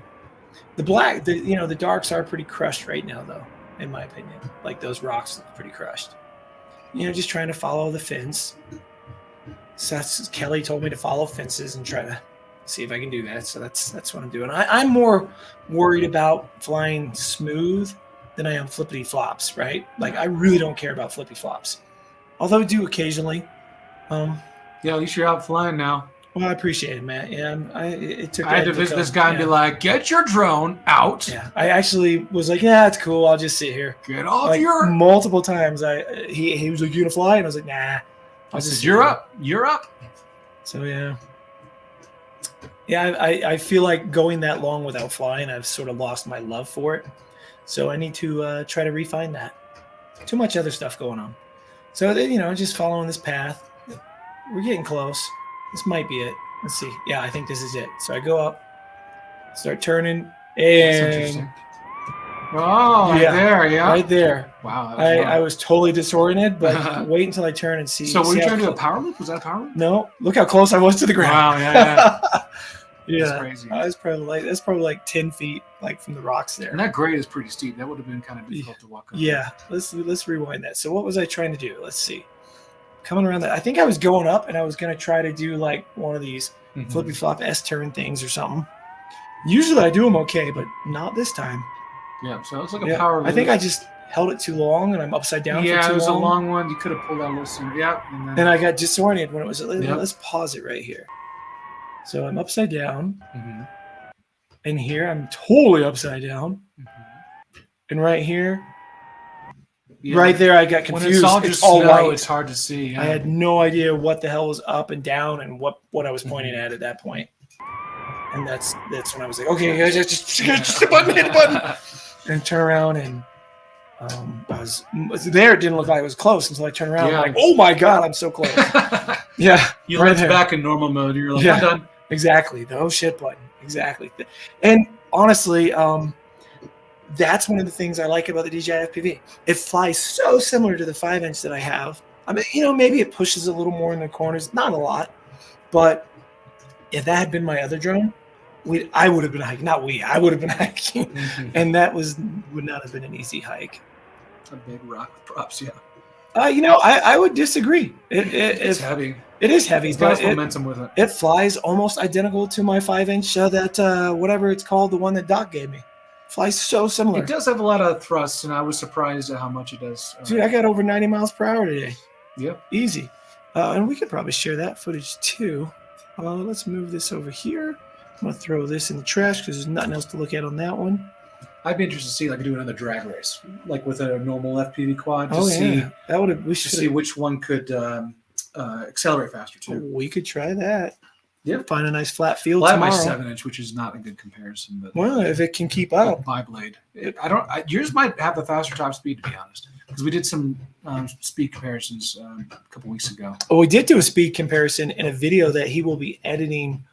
The black, the darks are pretty crushed right now, though, in my opinion. Like those rocks look pretty crushed. Just trying to follow the fence. So Kelly told me to follow fences and try to see if I can do that. So that's what I'm doing. I'm more worried about flying smooth than I am flippity flops, right? Like I really don't care about flippy flops, although I do occasionally. Yeah, at least you're out flying now. Well, I appreciate it, man. Yeah, it took. I had to visit this guy and be like, "Get your drone out." Yeah, I actually was like, "Yeah, it's cool. I'll just sit here." Get off Like your. multiple times, he was like, "You gonna fly?" And I was like, "Nah." I I'll said, just "You're sit up. You're up." So yeah, I feel like going that long without flying, I've sort of lost my love for it. So I need to try to refine that. Too much other stuff going on. So just following this path. We're getting close. This might be it. Let's see. Yeah, I think this is it. So I go up, start turning, That's and interesting. Oh, right Yeah, there, yeah. right there. Wow. That was I was totally disoriented, but wait until I turn and see. So were see you how trying to do a close- power loop? Was that a power loop? No, look how close I was to the ground. Wow, yeah. Yeah, That's crazy. that's probably like 10 feet, like from the rocks there. And that grade is pretty steep. That would have been kind of difficult to walk up. Yeah, let's rewind that. So what was I trying to do? Let's see. Coming around that, I think I was going up, and I was going to try to do like one of these Mhm. flippy flop S turn things or something. Usually I do them okay, but not this time. Yeah, so it's like a Yeah, power loop. I think I just held it too long, and I'm upside down Yeah, for it too was long. a long one. You could have pulled out a little sooner. Yeah. And And I got disoriented when it was. Yep. Let's pause it right here. So I'm upside down, Mhm. and here I'm totally upside down, Mhm. and right here, Yeah. right there, I got When confused. it's all It's just all snow, white. it's hard to see. Yeah. I had no idea what the hell was up and down and what I was pointing Mm-hmm. at that point. And that's when I was like, okay, guys, just hit the button, hit the button, and turn around, and I was there. It didn't look like it was close until I turned around. Yeah. I'm like, oh my god, I'm so close. Yeah, You right left there. back in normal mode. You're like, Yeah. I'm done. Exactly, the oh shit button. exactly. And honestly, that's one of the things I like about the DJI FPV. It flies so similar to the 5-inch that I have. I mean, maybe it pushes a little more in the corners, not a lot, but if that had been my other drone, I would have been hiking. Not we, I would have been hiking, and that would not have been an easy hike. A big rock props, yeah. I would disagree. It's heavy. It is heavy, It's got but momentum with it. It flies almost identical to my 5-inch, that whatever it's called, the one that Doc gave me. Flies so similar. It does have a lot of thrust, and I was surprised at how much it does. Dude, I got over 90 miles per hour today. Yep. Easy. And we could probably share that footage too. Let's move this over here. I'm going to throw this in the trash because there's nothing else to look at on that one. I'd be interested to see, do another drag race, like with a normal FPV quad. We should see which one could accelerate faster too. We could try that. Yeah, find a nice flat field tomorrow. tomorrow. My 7-inch, which is not a good comparison, but if it can keep up. Bi-blade. Yours might have the faster top speed, to be honest, because we did some speed comparisons a couple weeks ago. Oh, we did do a speed comparison in a video that he will be editing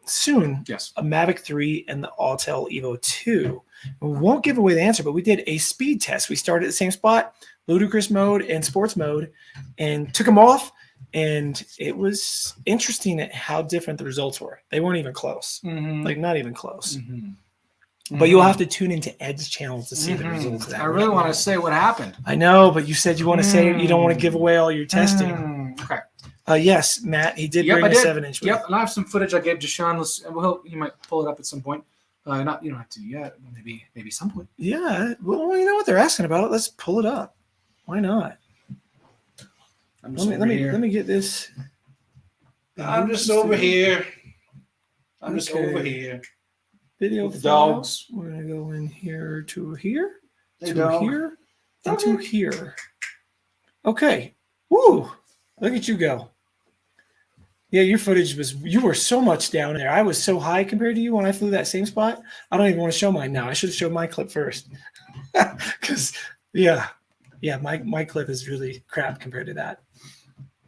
soon. Yes, a Mavic 3 and the Autel Evo 2. We won't give away the answer, but we did a speed test. We started at the same spot, ludicrous mode and sports mode, and took them off. And it was interesting at how different the results were. They weren't even close, not even close. But you'll have to tune into Ed's channel to see the results. I really want to say what happened. I know, but you said you want to say you don't want to give away all your testing. Okay. Yes, Matt, he did bring a 7-inch. Yep, and I have some footage I gave to Sean. He might pull it up at some point. You don't have to yet. Maybe some point. Yeah. Well, you know what they're asking about it. Let's pull it up. Why not? Let me get this. I'm just over here. Over here. Video with dogs. We're gonna go in here to here, here, and to here. Okay. Woo! Look at you go. Yeah, your footage you were so much down there. I was so high compared to you when I flew that same spot. I don't even want to show mine now. I should have showed my clip first. Because my clip is really crap compared to that.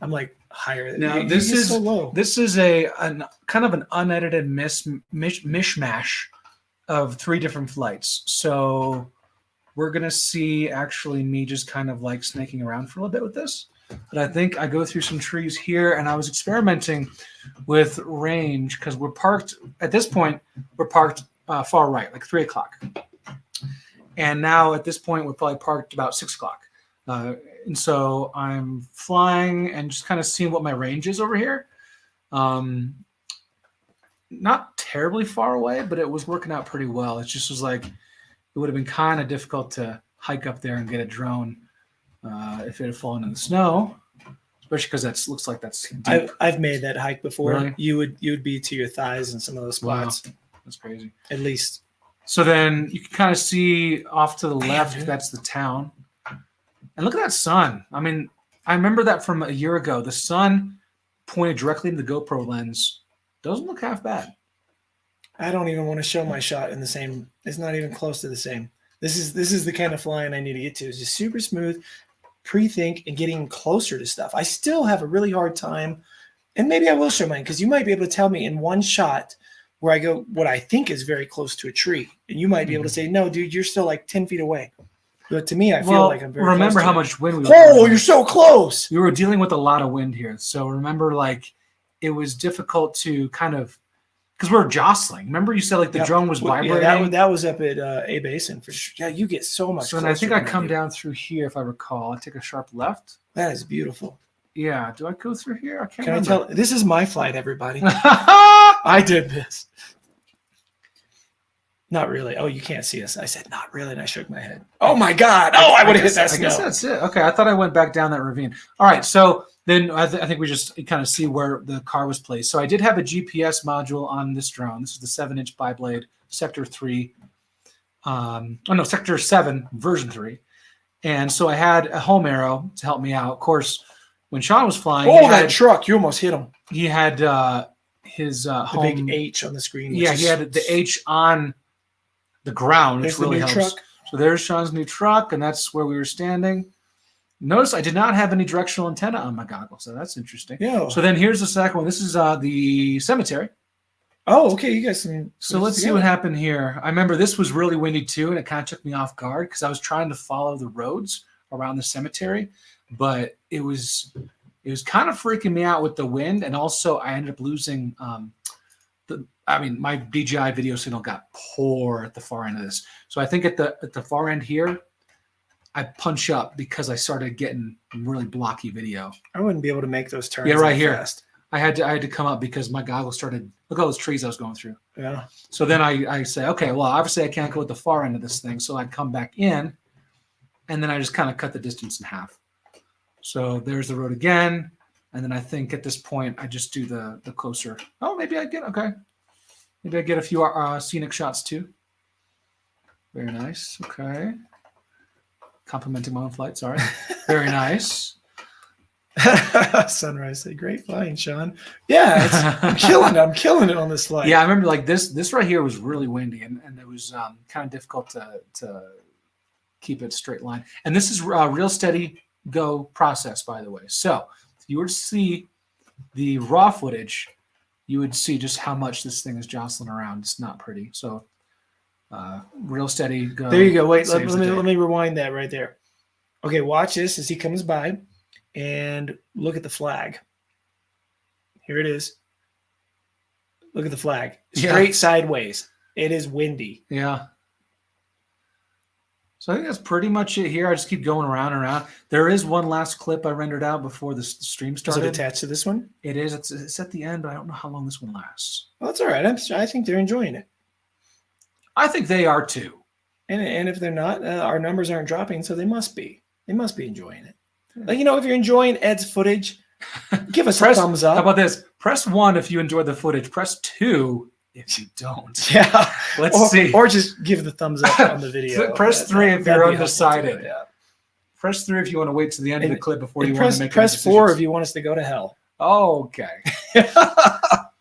I'm like higher. Now this is so low. This is a kind of an unedited mishmash of 3 different flights. So we're gonna see actually me just kind of like snaking around for a little bit with this. But I think I go through some trees here, and I was experimenting with range because we're parked at this point. We're parked far right, like 3 o'clock, and now at this point we're probably parked about 6 o'clock. And so I'm flying and just kind of seeing what my range is over here. Not terribly far away, but it was working out pretty well. It just was like, it would have been kind of difficult to hike up there and get a drone if it had fallen in the snow, especially because that looks like that's deep. I've made that hike before. Really? You would be to your thighs in some of those spots. Wow. That's crazy. At least. So then you can kind of see off to the left, that's the town. And look at that sun. I mean, I remember that from a year ago. The sun pointed directly into the GoPro lens. Doesn't look half bad. I don't even want to show my shot in the same. It's not even close to the same. This is the kind of flying I need to get to. It's just super smooth, pre-think, and getting closer to stuff. I still have a really hard time, and maybe I will show mine because you might be able to tell me in one shot where I go what I think is very close to a tree, and you might be able to say, "No, dude, you're still like 10 feet away." But to me, I feel like I'm very remember close how to much wind we were. Oh, you're so close. We were dealing with a lot of wind here. So remember, like, it was difficult to kind of, because we were jostling. Remember you said like the drone was vibrating? Yeah, that was up at A Basin for sure. Yeah, you get so much So then I think I come down through here, if I recall. I take a sharp left. That is beautiful. Yeah. Do I go through here? I can't remember. I tell? This is my flight, everybody. I I did this. Not really. Oh, you can't see us. I said, not really. And I shook my head. Oh, my God. Oh, I would have hit that snow. I guess that's it. Okay. I thought I went back down that ravine. All right. So then I think we just kind of see where the car was placed. So I did have a GPS module on this drone. This is the 7-inch bi-blade, Sector 3. Sector 7, version 3. And so I had a home arrow to help me out. Of course, when Sean was flying. Oh, that truck. You almost hit him. He had his home. The big H on the screen. Yeah, he had the H on the ground, which really helps. Truck. So there's Sean's new truck, and that's where we were standing. Notice I did not have any directional antenna on my goggles, so that's interesting. Yeah. So then here's the second one. This is the cemetery. Oh, okay. You guys some. So let's see what happened here. I remember this was really windy too, and it kind of took me off guard because I was trying to follow the roads around the cemetery, but it was kind of freaking me out with the wind, and also I ended up losing my DJI video signal got poor at the far end of this. So I think at the far end here, I punch up because I started getting really blocky video. I wouldn't be able to make those turns. Yeah, right here. Fast. I had to come up because my goggles started. Look at all those trees I was going through. Yeah. So then I say, okay, well, obviously I can't go at the far end of this thing. So I'd come back in, and then I just kind of cut the distance in half. So there's the road again. And then I think at this point, I just do the closer. Oh, maybe I get a few scenic shots too. Very nice. Okay. Complimenting my own flight. Sorry. Very nice. Sunrise said, "Great flying, Sean." Yeah, I'm killing it. I'm killing it on this flight. Yeah, I remember like this right here was really windy, and it was kind of difficult to keep it straight line. And this is real steady go process, by the way. So if you were to see the raw footage, you would see just how much this thing is jostling around. It's not pretty. So real steady go. There you go. Wait, let me rewind that right there. Okay, watch this as he comes by. And look at the flag. Here it is. Look at the flag. Straight sideways. It is windy. Yeah. So I think that's pretty much it here. I just keep going around and around. There is one last clip I rendered out before the stream started. Is it attached to this one? It is. It's at the end, but I don't know how long this one lasts. Well, that's all right. I think they're enjoying it. I think they are too. And if they're not, our numbers aren't dropping, so they must be. They must be enjoying it. Like, if you're enjoying Ed's footage, give us a thumbs up. How about this? Press 1 if you enjoy the footage. Press 2 if you don't. Yeah. Let's see. Or just give the thumbs up on the video. Press 3 if you're undecided. Yeah. Press 3 if you want to wait to the end of the clip before you want to make press 4 if you want us to go to hell. Oh, okay.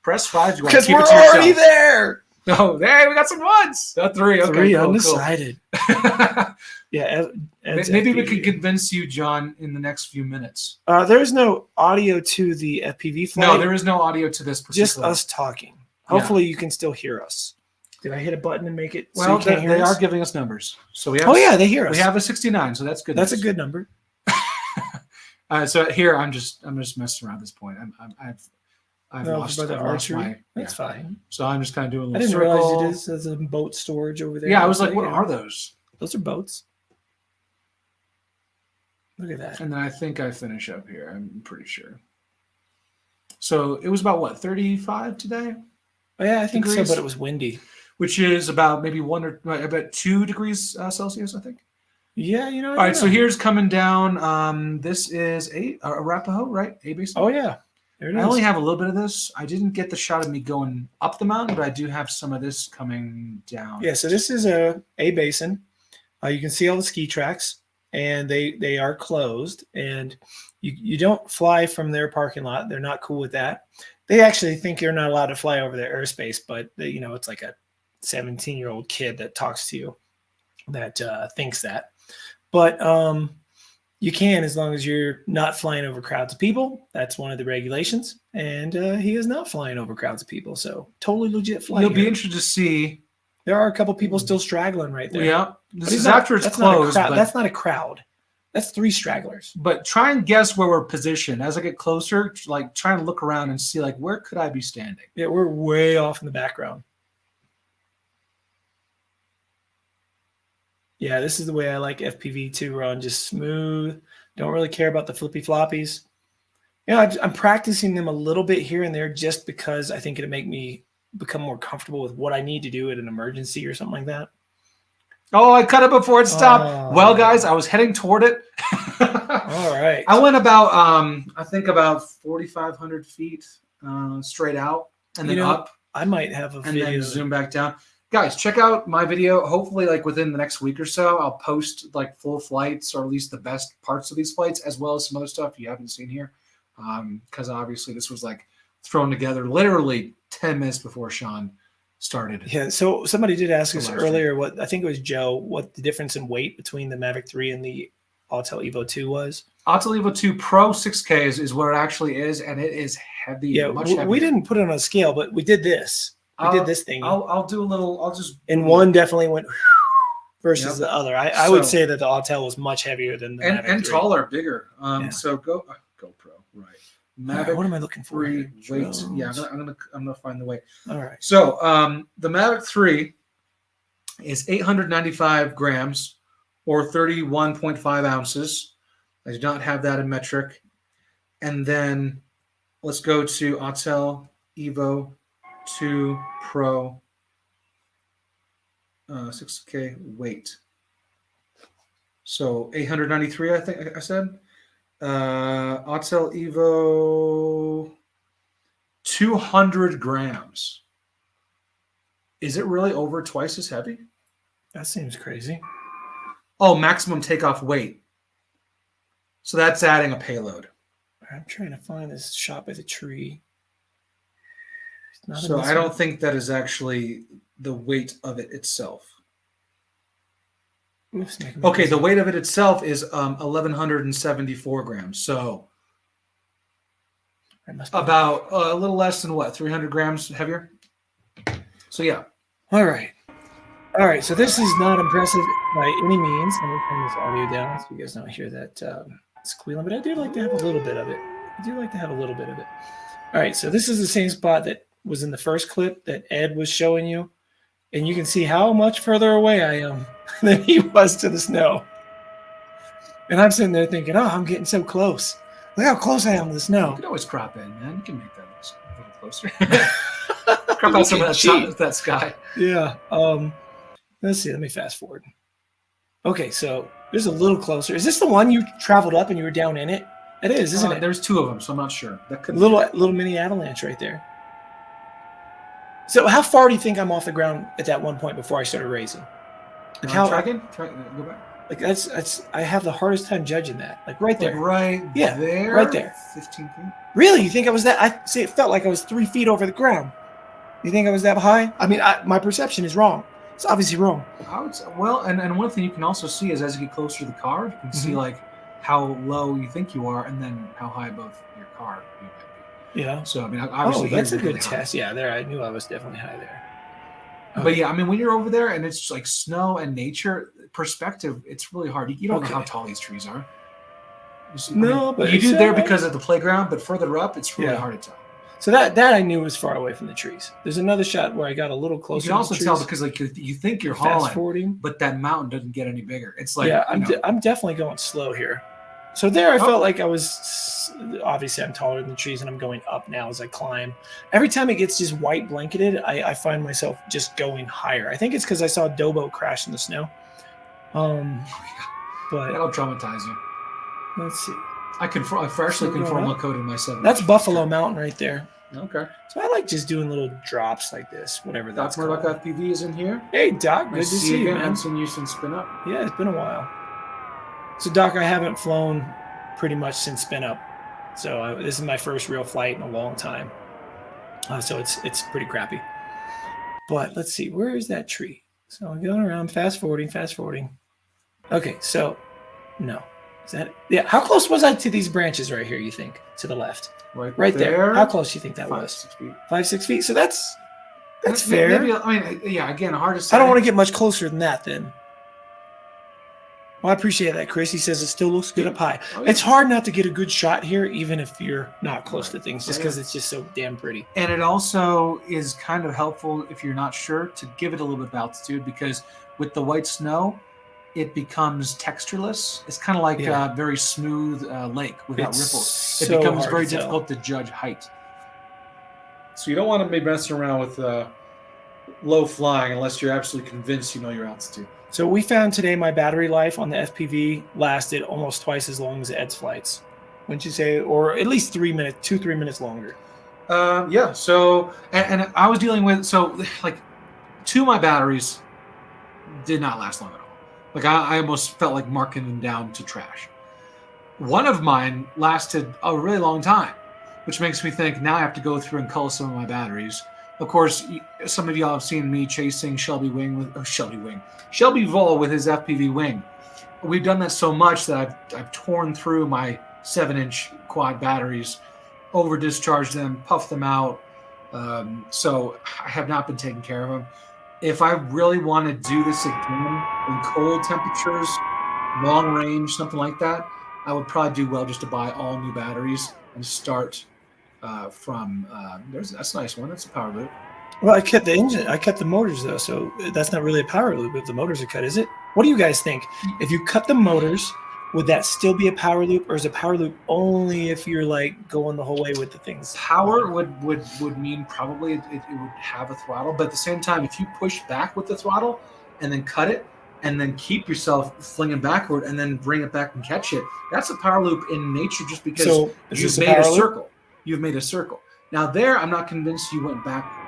Press 5 if you want to keep it to yourself. Because we're already there. Oh, hey, we got some ones. 3. Okay, 3 undecided. Cool. Yeah. Maybe we can convince you, John, in the next few minutes. There's no audio to the FPV flight. No, there is no audio to this particular. Just us talking. Hopefully you can still hear us. Did I hit a button and make it so well, you can't hear they us? are giving us numbers. So we have. Oh, yeah, they hear us. We have a 69, so that's good. That's a good number. So here, I'm just messing around at this point. I've lost my. That's fine. So I'm just kind of doing a little I didn't circle. realize it is a boat storage over there. Yeah, I was like, what are those? Those are boats. Look at that. And then I think I finish up here. I'm pretty sure. So it was about what, 35 today? Oh, yeah, I think so, but it was windy. Which is about maybe about 2 degrees Celsius, I think. Yeah, All right, so here's coming down. This is Arapahoe, right? A basin. Oh, yeah. There it is. I only have a little bit of this. I didn't get the shot of me going up the mountain, but I do have some of this coming down. Yeah, so this is a basin. You can see all the ski tracks, and they are closed. And you don't fly from their parking lot. They're not cool with that. They actually think you're not allowed to fly over their airspace, but it's like a 17-year-old kid that talks to you that thinks that. But you can, as long as you're not flying over crowds of people. That's one of the regulations. And he is not flying over crowds of people. So totally legit flight. You'll be interested to see. There are a couple people still straggling right there. Yeah. This is after it's closed. That's not a crowd. That's 3 stragglers. But try and guess where we're positioned. As I get closer, like try and look around and see like where could I be standing? Yeah, we're way off in the background. Yeah, this is the way I like FPV too, Ron. Just smooth. Don't really care about the flippy floppies. I'm practicing them a little bit here and there just because I think it'll make me become more comfortable with what I need to do at an emergency or something like that. Oh, I cut it before it stopped. Well, guys, I was heading toward it. All right. I went about, I think about 4,500 feet straight out and then up. I might have a video. And then zoom back down. Guys, check out my video. Hopefully, like within the next week or so, I'll post like full flights or at least the best parts of these flights, as well as some other stuff you haven't seen here. Because obviously this was like thrown together literally 10 minutes before Sean started. Yeah. So somebody did ask us earlier I think it was Joe, what the difference in weight between the Mavic 3 and the Autel Evo 2 was. Autel Evo 2 Pro 6K is what it actually is, and it is heavy. Yeah, much heavier. We didn't put it on a scale, but we did this. We did this thing. I'll do a little. I'll just. And one definitely went versus Yep. the other. I would say that the Autel was much heavier than the Mavic and 3. taller, bigger. Yeah. So GoPro, right? Mavic. Right, what am I looking for? Weight. Yeah, I'm gonna find the weight. All right. So the Mavic 3 is 895 grams or 31.5 ounces. I do not have that in metric. And then let's go to Autel Evo 2 Pro 6K weight. So 893, I think I said. Autel Evo 200 grams. Is it really over twice as heavy? That seems crazy. Oh, maximum takeoff weight. So that's adding a payload. I'm trying to find this shot by the tree. So I don't think that is actually the weight of it itself. Okay, the weight of it itself is 1,174 grams. So about a little less than what, 300 grams heavier? So yeah. All right. So this is not impressive by any means. Let me turn this audio down so you guys don't hear that squealing. But I do like to have a little bit of it. All right. So this is the same spot that was in the first clip that Ed was showing you. And you can see how much further away I am than he was to the snow. And I'm sitting there thinking, oh, I'm getting so close. Look how close I am to the snow. You can always crop in, man. You can make that a little closer. Crop out some of that sky. Yeah. Let's see. Let me fast forward. Okay, so this is a little closer. Is this the one you traveled up and you were down in it? It is, isn't it? There's two of them, so I'm not sure. That could little mini avalanche right there. So how far do you think I'm off the ground at that one point before I started raising? Like how? Try again. Go back. Like that's. I have the hardest time judging that. Like right there. Like there. Right there. 15 feet. Really? You think I was that? I say it felt like I was 3 feet over the ground. You think I was that high? I mean, my perception is wrong. It's obviously wrong. I would say, well, and one thing you can also see is as you get closer to the car, you can see like how low you think you are, and then how high above your car you might be. Yeah. So I mean, obviously, that's a good test. Yeah, there I knew I was definitely high there. Okay. But yeah, I mean, when you're over there and it's like snow and nature perspective, it's really hard. You don't know how tall these trees are. But you do there because of the playground, but further up, it's really hard to tell. So that I knew was far away from the trees. There's another shot where I got a little closer. You can also tell because like you think you're hauling, but that mountain doesn't get any bigger. It's like I'm definitely going slow here. So there I felt like I was obviously I'm taller than the trees and I'm going up now as I climb. Every time it gets just white blanketed, I find myself just going higher. I think it's because I saw Dobo crash in the snow. But that'll traumatize you. Let's see. I freshly conformal coded my 7. That's Buffalo Mountain right there. Okay. So I like just doing little drops like this, whatever that's called. Doc Murdoch FPV is in here. Hey, Doc. Good to see you, man. I haven't seen you since Spin Up. Yeah, it's been a while. So, Doc, I haven't flown pretty much since Spin Up. So this is my first real flight in a long time. So it's pretty crappy. But let's see. Where is that tree? So I'm going around, fast forwarding. Okay, so no. Is that yeah? How close was I to these branches right here, you think? To the left. Right there. How close do you think that was? 6 feet. 5-6 feet. So that's fair. Maybe, I mean, yeah, again, hard to say. I don't want to get much closer than that then. Well, I appreciate that, Chris. He says it still looks good up high. Oh, yeah. It's hard not to get a good shot here, even if you're not close to things, just because it's just so damn pretty. And it also is kind of helpful if you're not sure to give it a little bit of altitude, because with the white snow, it becomes textureless. It's kind of like a very smooth lake without ripples. It becomes very difficult to judge height. So you don't want to be messing around with low flying unless you're absolutely convinced you know your altitude. So we found today my battery life on the FPV lasted almost twice as long as Ed's flights. Wouldn't you say? Or at least 3 minutes, 2-3 minutes longer. Yeah. So, and I was dealing with, so like 2 of my batteries did not last long at all. Like I almost felt like marking them down to trash. 1 of mine lasted a really long time, which makes me think now I have to go through and cull some of my batteries. Of course, some of y'all have seen me chasing Shelby Vol with his FPV wing. We've done that so much that I've torn through my 7-inch quad batteries, over discharged them, puffed them out, So I have not been taking care of them. If I really want to do this again in cold temperatures, long range, something like that, I would probably do well just to buy all new batteries and start from. That's a nice one. That's a power loop. Well, I kept the engine. I kept the motors though, so that's not really a power loop if the motors are cut, is it? What do you guys think? If you cut the motors, would that still be a power loop, or is a power loop only if you're like going the whole way with the things? Power would mean probably it would have a throttle, but at the same time, if you push back with the throttle and then cut it and then keep yourself flinging backward and then bring it back and catch it, that's a power loop in nature just because So is you've this made a power loop? circle. You've made a circle. Now there, I'm not convinced you went back.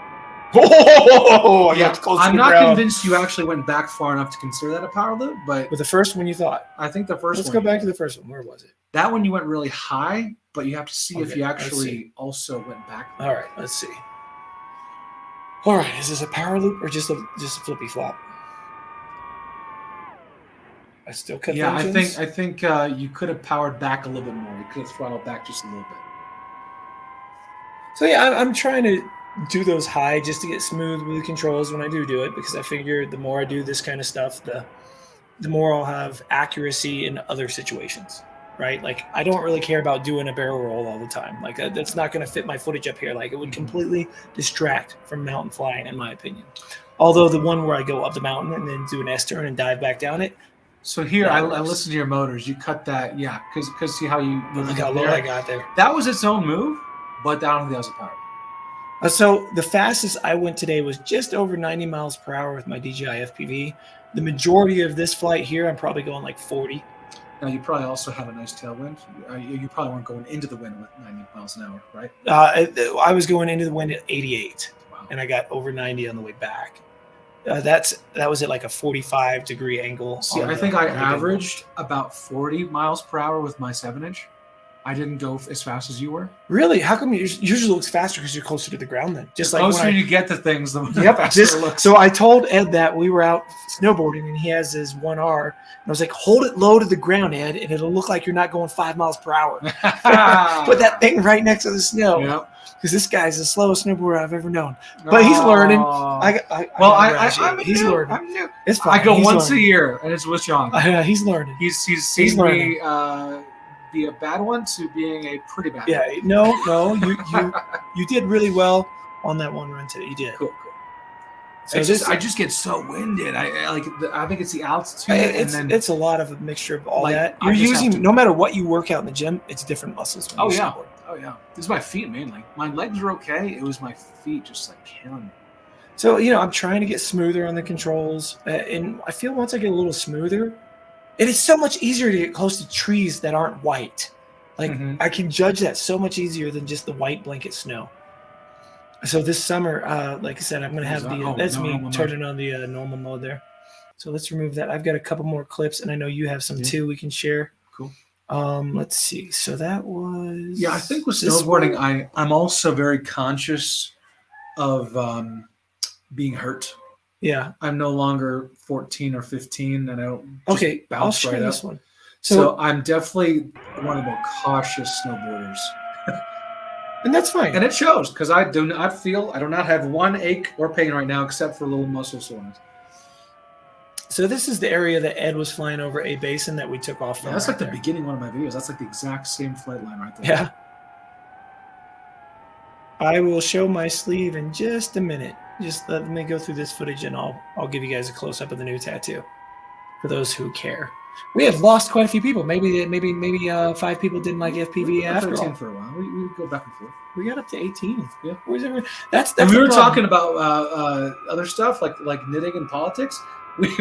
Oh, Yeah, I'm not convinced you actually went back far enough to consider that a power loop, but With the first one, you thought. I think the first Let's one. go back to the first one. Where was it? That one you went really high, but you have to see if Okay, you let's actually see. also went back. All right, let's see. All right, is this a power loop or just a flippy flop? I still cut. Yeah, the engines. I think you could have powered back a little bit more. You could have throttled back just a little bit. So yeah, I'm trying to do those high just to get smooth with the controls when I do it, because I figure the more I do this kind of stuff, the more I'll have accuracy in other situations, right? Like I don't really care about doing a barrel roll all the time. Like that's not going to fit my footage up here. Like it would completely distract from mountain flying, in my opinion. Although the one where I go up the mountain and then do an S-turn and dive back down it, So here, That I works. listened to your motors. You cut that, yeah, because see how you look how low there? I got there. That was its own move, but I don't think that was a power. So the fastest I went today was just over 90 miles per hour with my DJI FPV. The majority of this flight here, I'm probably going like 40. Now you probably also had a nice tailwind. You probably weren't going into the wind with 90 miles an hour, right? I was going into the wind at 88, Wow. and I got over 90 on the way back. That was at like a 45-degree angle. See, I think I averaged about 40 miles per hour with my 7-inch. I didn't go as fast as you were. Really? How come yours usually looks faster because you're closer to the ground then? Just The like when closer I, you get to things, the Yep. faster Just it looks. so I told Ed that we were out snowboarding and he has his 1R, and I was like, "Hold it low to the ground, Ed, and it'll look like you're not going 5 miles per hour." Put that thing right next to the snow, Yep. because this guy's the slowest snowboarder I've ever known. But he's learning. He's learning. I'm new. It's fine. I go He's once learning. a year, and it's with Sean. He's learning. He's seen learning. me be a bad one to being a pretty bad Yeah. one. No. You did really well on that one run today. You did. Cool. So I just get so winded. I think it's the altitude, It's a lot of a mixture of all Like, that. I You're just have using to- no matter what you work out in the gym, it's different muscles. When you snowboard. Oh yeah. This is my feet mainly. My legs are okay. It was my feet just like killing me. So I'm trying to get smoother on the controls, and I feel once I get a little smoother, it is so much easier to get close to trees that aren't white. Like Mhm. I can judge that so much easier than just the white blanket snow. So this summer, like I said, I'm going to have normal turning on the normal mode there. So let's remove that. I've got a couple more clips, and I know you have some too we can share. Cool. Let's see. So that was... Yeah, I think with this snowboarding, one? I'm also very conscious of being hurt. Yeah. I'm no longer 14 or 15, and I don't just Okay, I'll bounce share right this up. one. So I'm definitely one of the more cautious snowboarders. And that's fine. And it shows because I do not have one ache or pain right now except for a little muscle soreness. So this is the area that Ed was flying over a basin that we took off from. Yeah, that's right like the there. beginning of one of my videos. That's like the exact same flight line right there. Yeah. I will show my sleeve in just a minute. Just let me go through this footage, and I'll give you guys a close up of the new tattoo for those who care. We have lost quite a few people. Maybe 5 people didn't like FPV after 13 all. for a while. We go back and forth. We got up to 18. Yeah. Where's everyone? That's And we the were problem. talking about other stuff like knitting and politics.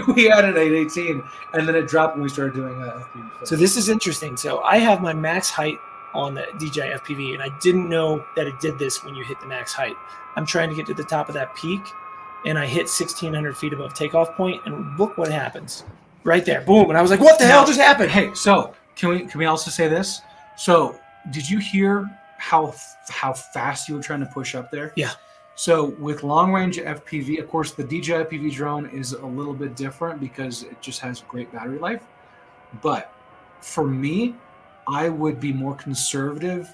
We added 18, and then it dropped when we started doing FPV. So this is interesting. So I have my max height on the DJI FPV, and I didn't know that it did this when you hit the max height. I'm trying to get to the top of that peak, and I hit 1,600 feet above takeoff point, and look what happens. Right there, boom. And I was like, what the hell just happened? Hey, so can we also say this? So did you hear how fast you were trying to push up there? Yeah. So with long range FPV, of course, the DJI FPV drone is a little bit different because it just has great battery life. But for me, I would be more conservative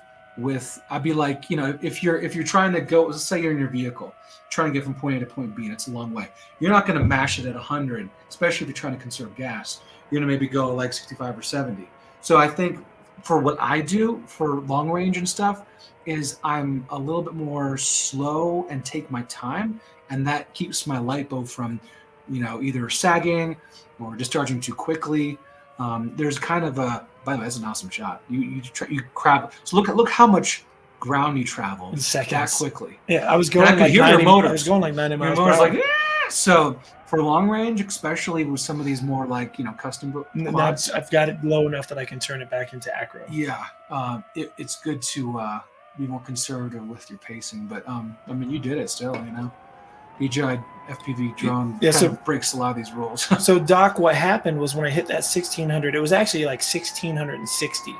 I'd be like, if you're trying to go, let's say you're in your vehicle, trying to get from point A to point B, and it's a long way. You're not going to mash it at 100, especially if you're trying to conserve gas. You're going to maybe go like 65 or 70. So I think for what I do for long range and stuff is I'm a little bit more slow and take my time, and that keeps my lipo from, either sagging or discharging too quickly. There's kind of a. By the way, that's an awesome shot. You crab. So look how much ground you traveled In seconds. that quickly. Yeah, I was I going could like hear 90, your motors. I was going like 90 Your miles per motor's hour. like, so for long range, especially with some of these more like custom Now quads. I've got it low enough that I can turn it back into acro. Yeah, it's good to be more conservative with your pacing. But I mean, you did it still. DJI FPV drone breaks a lot of these rules. So Doc, what happened was when I hit that 1600, it was actually like 1660.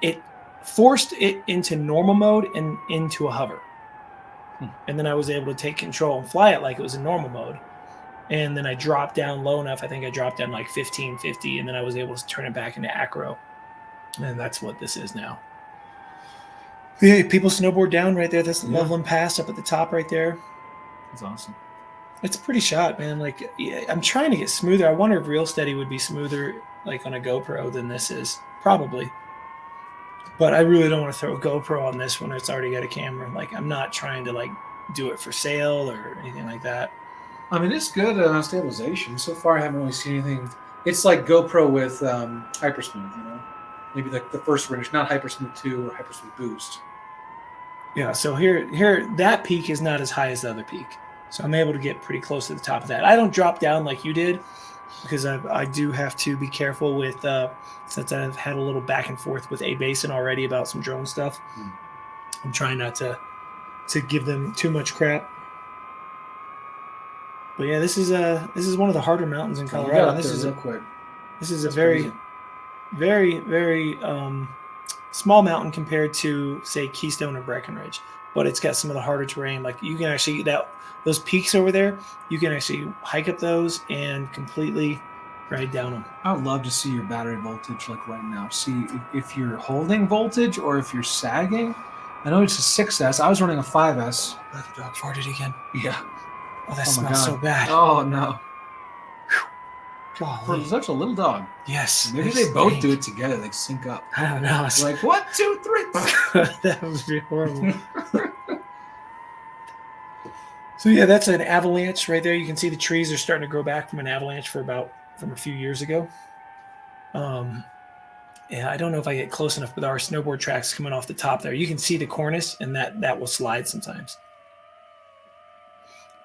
It forced it into normal mode and into a hover. And then I was able to take control and fly it like it was in normal mode. And then I dropped down low enough. I think I dropped down like 1550, and then I was able to turn it back into acro. And that's what this is now. Yeah, people snowboard down right there. That's the Loveland Pass up at the top right there. That's awesome. It's a pretty shot, man. Like, I'm trying to get smoother. I wonder if real steady would be smoother, like on a GoPro, than this is. Probably. But I really don't want to throw a GoPro on this when it's already got a camera. Like, I'm not trying to like do it for sale or anything like that. I mean, it's good stabilization. So far, I haven't really seen anything. It's like GoPro with Hypersmooth, maybe like the first version, not Hypersmooth 2 or Hypersmooth Boost. Yeah, so here, that peak is not as high as the other peak. So I'm able to get pretty close to the top of that. I don't drop down like you did because I do have to be careful with, since I've had a little back and forth with A-Basin already about some drone stuff. I'm trying not to give them too much crap. But yeah, this is one of the harder mountains in Colorado. This is a very, very, very small mountain compared to say Keystone or Breckenridge, but it's got some of the harder terrain. Like you can actually those peaks over there, you can actually hike up those and completely ride down them. I would love to see your battery voltage like right now. See if you're holding voltage or if you're sagging. I know it's a 6S. I was running a 5S. Oh, the dog farted again. Yeah. Oh, that smells so bad. Oh, no. Golly. For such a little dog. Yes. Maybe they both do it together. They sync up. I don't know. It's like, 1, 2, 3. That would be horrible. So, yeah, that's an avalanche right there. You can see the trees are starting to grow back from an avalanche from a few years ago. Yeah, I don't know if I get close enough, but there are snowboard tracks coming off the top there. You can see the cornice, and that will slide sometimes.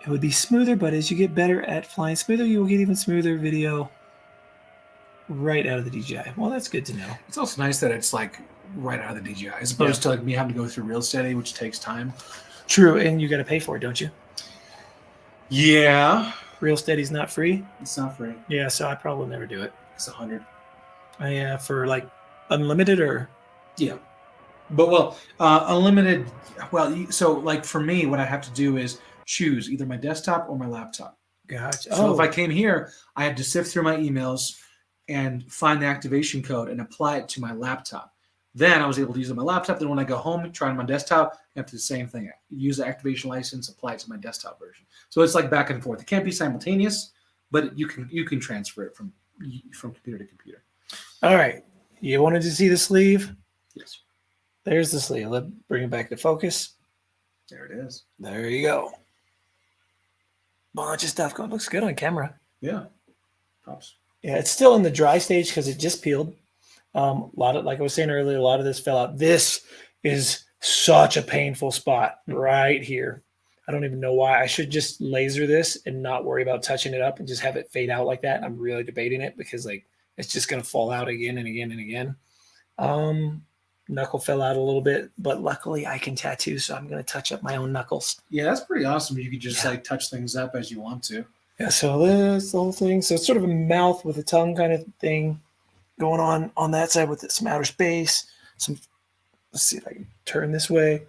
It would be smoother, but as you get better at flying smoother, you will get even smoother video right out of the DJI. Well, that's good to know. It's also nice that it's like right out of the DJI, as opposed to like me having to go through real steady, which takes time. True, and you got to pay for it, don't you? Yeah. Real steady's not free? It's not free. Yeah, so I probably never do it. It's 100. Yeah, for like unlimited or? Yeah. But unlimited. Well, so like for me, what I have to do is choose either my desktop or my laptop. Gotcha. So if I came here, I had to sift through my emails and find the activation code and apply it to my laptop. Then I was able to use it on my laptop. Then when I go home, try it on my desktop, I have to do the same thing. Use the activation license, apply it to my desktop version. So it's like back and forth. It can't be simultaneous, but you can transfer it from computer to computer. All right. You wanted to see the sleeve? Yes. There's the sleeve. Let's bring it back to focus. There it is. There you go. Bunch of stuff going. Looks good on camera. Yeah. Pops. Yeah, it's still in the dry stage because it just peeled. A lot of, like I was saying earlier, a lot of this fell out. This is such a painful spot right here. I don't even know why. I should just laser this and not worry about touching it up and just have it fade out like that. I'm really debating it because like it's just going to fall out again and again and again. Knuckle fell out a little bit, but luckily I can tattoo, so I'm going to touch up my own knuckles. Yeah, that's pretty awesome. You could just like touch things up as you want to. Yeah, so this whole thing. So it's sort of a mouth with a tongue kind of thing going on that side with some outer space. Let's see if I can turn this way.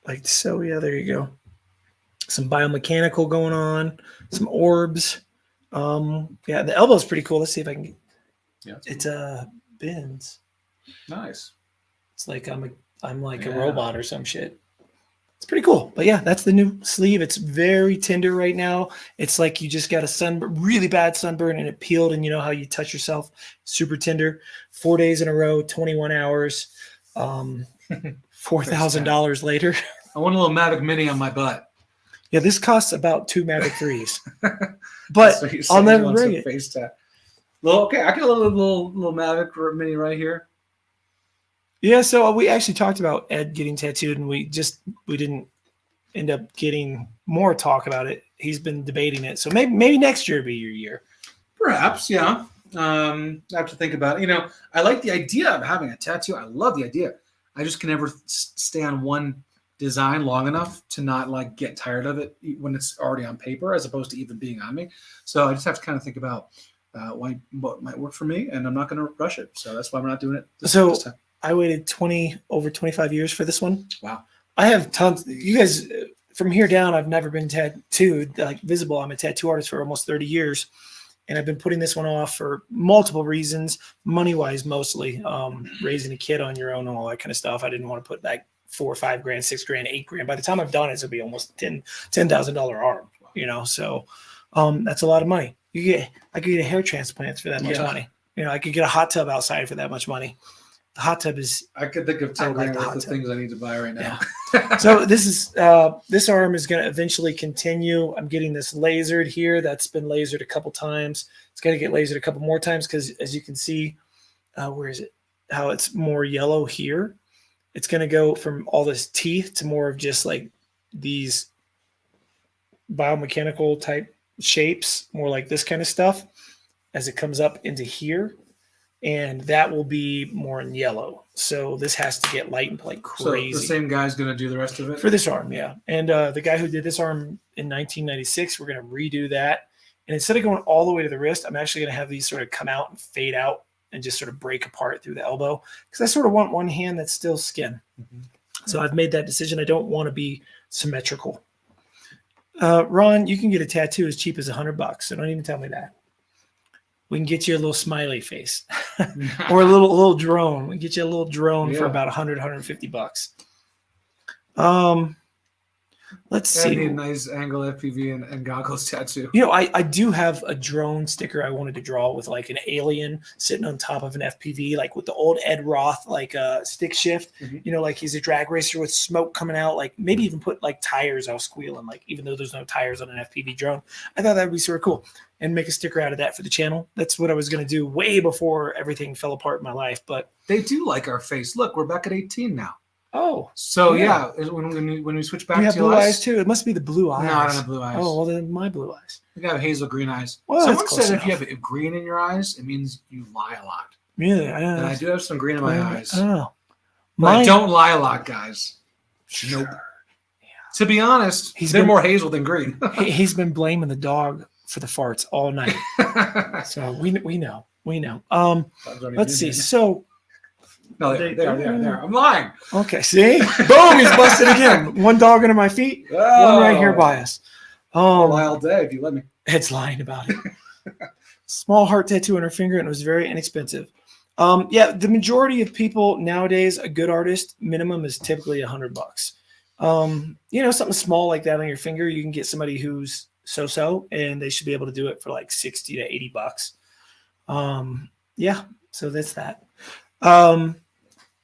Like so, yeah, there you go. Some biomechanical going on, some orbs. Yeah, the elbow's pretty cool. Let's see if I can get it's bends. Nice. It's like I'm I'm like a Yeah. robot or some shit. It's pretty cool. But yeah, that's the new sleeve. It's very tender right now. It's like you just got a really bad sunburn, and it peeled. And you know how you touch yourself, super tender. 4 days in a row, 21 hours, $4,000 later. I want a little Mavic Mini on my butt. Yeah, this costs about 2 Mavic 3s. That's But what you I'll said, never you want bring some it. face tat. Okay, I got a little Mavic Mini right here. Yeah, so we actually talked about Ed getting tattooed, and we didn't end up getting more talk about it. He's been debating it. So maybe next year will be your year. Perhaps, yeah. I have to think about it. You know, I like the idea of having a tattoo. I love the idea. I just can never stay on one design long enough to not like get tired of it when it's already on paper, as opposed to even being on me. So I just have to kind of think about what might work for me, and I'm not going to rush it. So that's why we're not doing it this time. I waited over 25 years for this one. Wow. I have tons. You guys, from here down, I've never been tattooed like visible. I'm a tattoo artist for almost 30 years. And I've been putting this one off for multiple reasons, money-wise mostly, raising a kid on your own and all that kind of stuff. I didn't want to put like $4 or $5 grand, $6 grand, $8 grand. By the time I've done it, it'll be almost $10,000 arm. You know, so that's a lot of money. I could get a hair transplant for that much money. You know, I could get a hot tub outside for that much money. The hot tub is. I could think of 10 grand worth of things I need to buy right now. Yeah. So this arm is going to eventually continue. I'm getting this lasered here. That's been lasered a couple times. It's going to get lasered a couple more times because, as you can see, where is it? How it's more yellow here. It's going to go from all this teeth to more of just like these biomechanical type shapes, more like this kind of stuff as it comes up into here. And that will be more in yellow. So this has to get lightened like crazy. So the same guy's going to do the rest of it? For this arm, yeah. And the guy who did this arm in 1996, we're going to redo that. And instead of going all the way to the wrist, I'm actually going to have these sort of come out and fade out and just sort of break apart through the elbow. Because I sort of want one hand that's still skin. Mm-hmm. So I've made that decision. I don't want to be symmetrical. Ron, you can get a tattoo as cheap as $100. So don't even tell me that. We can get you a little smiley face or a little drone. We can get you a little drone for about $100, $150. Let's see. I need a nice angle FPV and goggles tattoo. You know, I do have a drone sticker I wanted to draw with like an alien sitting on top of an FPV, like with the old Ed Roth, like stick shift, you know, like he's a drag racer with smoke coming out, like maybe even put like tires out squealing, like even though there's no tires on an FPV drone. I thought that would be sort of cool and make a sticker out of that for the channel. That's what I was going to do way before everything fell apart in my life. But they do like our face. Look, we're back at 18 now. Oh, so yeah, when we switch back you have to blue eyes too. It must be the blue eyes. No, I don't have blue eyes. Oh, well then my blue eyes. You have hazel green eyes. Well, someone said if you have green in your eyes, it means you lie a lot. Really? And I do have some green in my eyes. Oh, but I don't lie a lot, guys. Sure. Nope. Yeah. To be honest, they're more hazel than green. He's been blaming the dog for the farts all night. So we know. Let's see. So. No, there. I'm lying. Okay, see? Boom, he's busted again. One dog under my feet, one right here by us. I'll lie all day if you let me. Ed's lying about it. Small heart tattoo on her finger, and it was very inexpensive. Yeah, the majority of people nowadays, a good artist, minimum is typically $100. You know, something small like that on your finger, you can get somebody who's so-so, and they should be able to do it for like $60 to $80. Yeah, so that's that.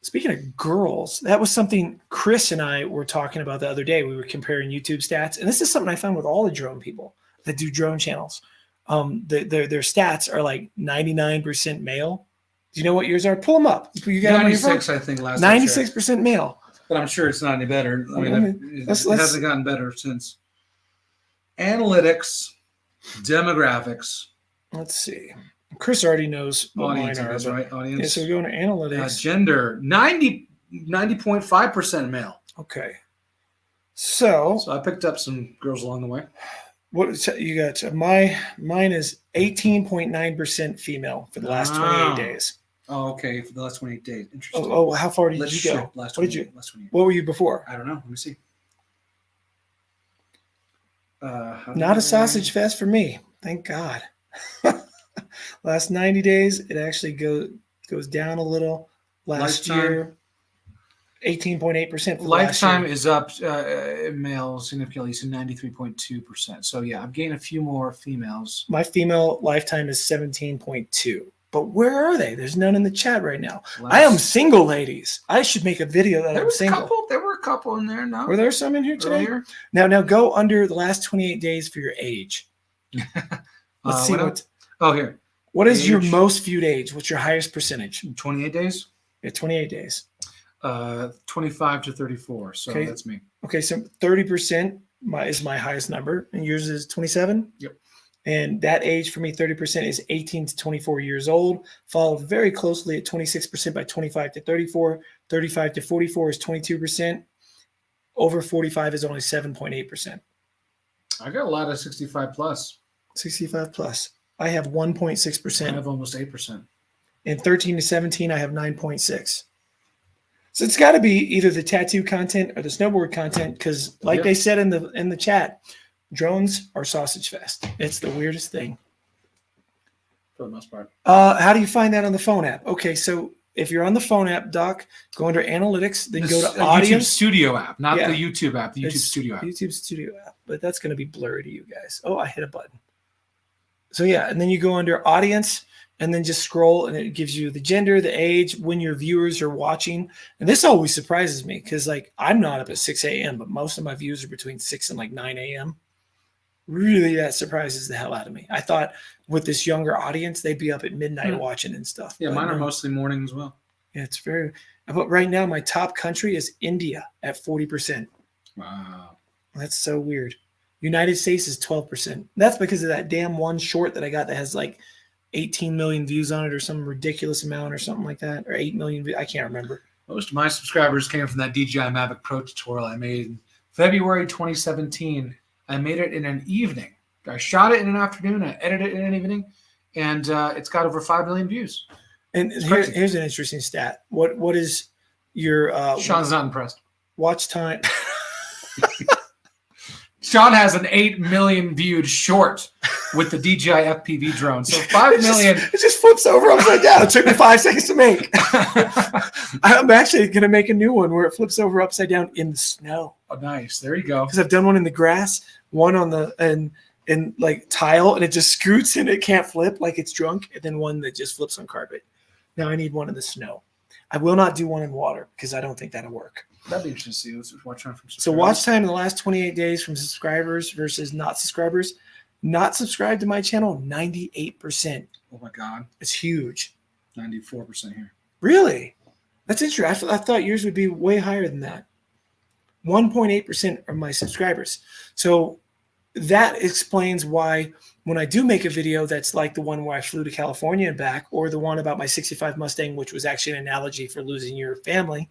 Speaking of girls, that was something Chris and I were talking about the other day. We were comparing YouTube stats, and this is something I found with all the drone people that do drone channels. Their stats are like 99% male. Do you know what yours are? Pull them up. You got 96, I think, last 96% male. But I'm sure it's not any better. I mean, it hasn't gotten better since. Analytics, demographics. Let's see. Chris already knows what audience, mine are. Right? Audience. Yeah, so we go into analytics. Gender, 90.5% male. Okay. So I picked up some girls along the way. What you got? Mine is 18.9% female for the last 28 days. Oh, okay. For the last 28 days. Interesting. Oh, how far did you go? Last 28. What were you before? I don't know. Let me see. Not a sausage fest for me. Thank God. Last 90 days, it actually goes down a little. Last year, 18.8% for Lifetime last year. is up male significantly to 93.2%. So yeah, I'm getting a few more females. My female lifetime is 17.2. But where are they? There's none in the chat right now. I am single, ladies. I should make a video that I'm single. There were a couple in there. No, Were there some in here today? earlier. Now go under the last 28 days for your age. Let's see here. What is your Age? most viewed age? What's your highest percentage? 28 days. Yeah, 28 days. 25 to 34. So Okay. that's me. Okay, so 30% is my highest number, and yours is 27? Yep. And that age for me, 30%, is 18 to 24 years old, followed very closely at 26% by 25 to 34. 35 to 44 is 22%. Over 45 is only 7.8%. I got a lot of 65 plus. 65 plus. I have I 1.6%. have almost 8%. And 13 to 17, I have 9.6. So it's got to be either the tattoo content or the snowboard content, because like they said in the chat, drones are sausage fest. It's the weirdest thing. For the most part. How do you find that on the phone app? Okay, so if you're on the phone app, Doc, go under analytics, then go to YouTube audience. Studio app, not Yeah. the YouTube app, the YouTube It's Studio app. YouTube Studio app, but that's going to be blurry to you guys. Oh, I hit a button. So yeah, and then you go under audience and then just scroll, and it gives you the gender, the age, when your viewers are watching. And this always surprises me because like I'm not up at 6 a.m., but most of my views are between 6 and like 9 a.m. Really, that surprises the hell out of me. I thought with this younger audience, they'd be up at midnight watching and stuff. Yeah, but mine are no. mostly morning as well. Yeah, it's very. But right now, my top country is India at 40%. Wow. That's so weird. United States is 12%. That's because of that damn one short that I got that has like 18 million views on it or some ridiculous amount or something like that, or 8 million views. I can't remember. Most of my subscribers came from that DJI Mavic Pro tutorial I made in February 2017. I made it in an evening. I shot it in an afternoon. I edited it in an evening, and it's got over 5 million views. And here's an interesting stat. What is your Sean's not impressed. watch time? Sean has an 8 million viewed short with the DJI FPV drone. So 5 million. It just flips over upside down. It took me 5 seconds to make. I'm actually going to make a new one where it flips over upside down in the snow. Oh, nice. There you go. Because I've done one in the grass, one on the and like tile, and it just scoots and it can't flip like it's drunk, and then one that just flips on carpet. Now I need one in the snow. I will not do one in water because I don't think that'll work. That'd be interesting to see. Watch time from So watch time in the last 28 days from subscribers versus not subscribers. Not subscribed to my channel, 98%. Oh my God. It's huge. 94% here. Really? That's interesting. I thought yours would be way higher than that. 1.8% of my subscribers. So that explains why when I do make a video that's like the one where I flew to California and back, or the one about my 65 Mustang, which was actually an analogy for losing your family.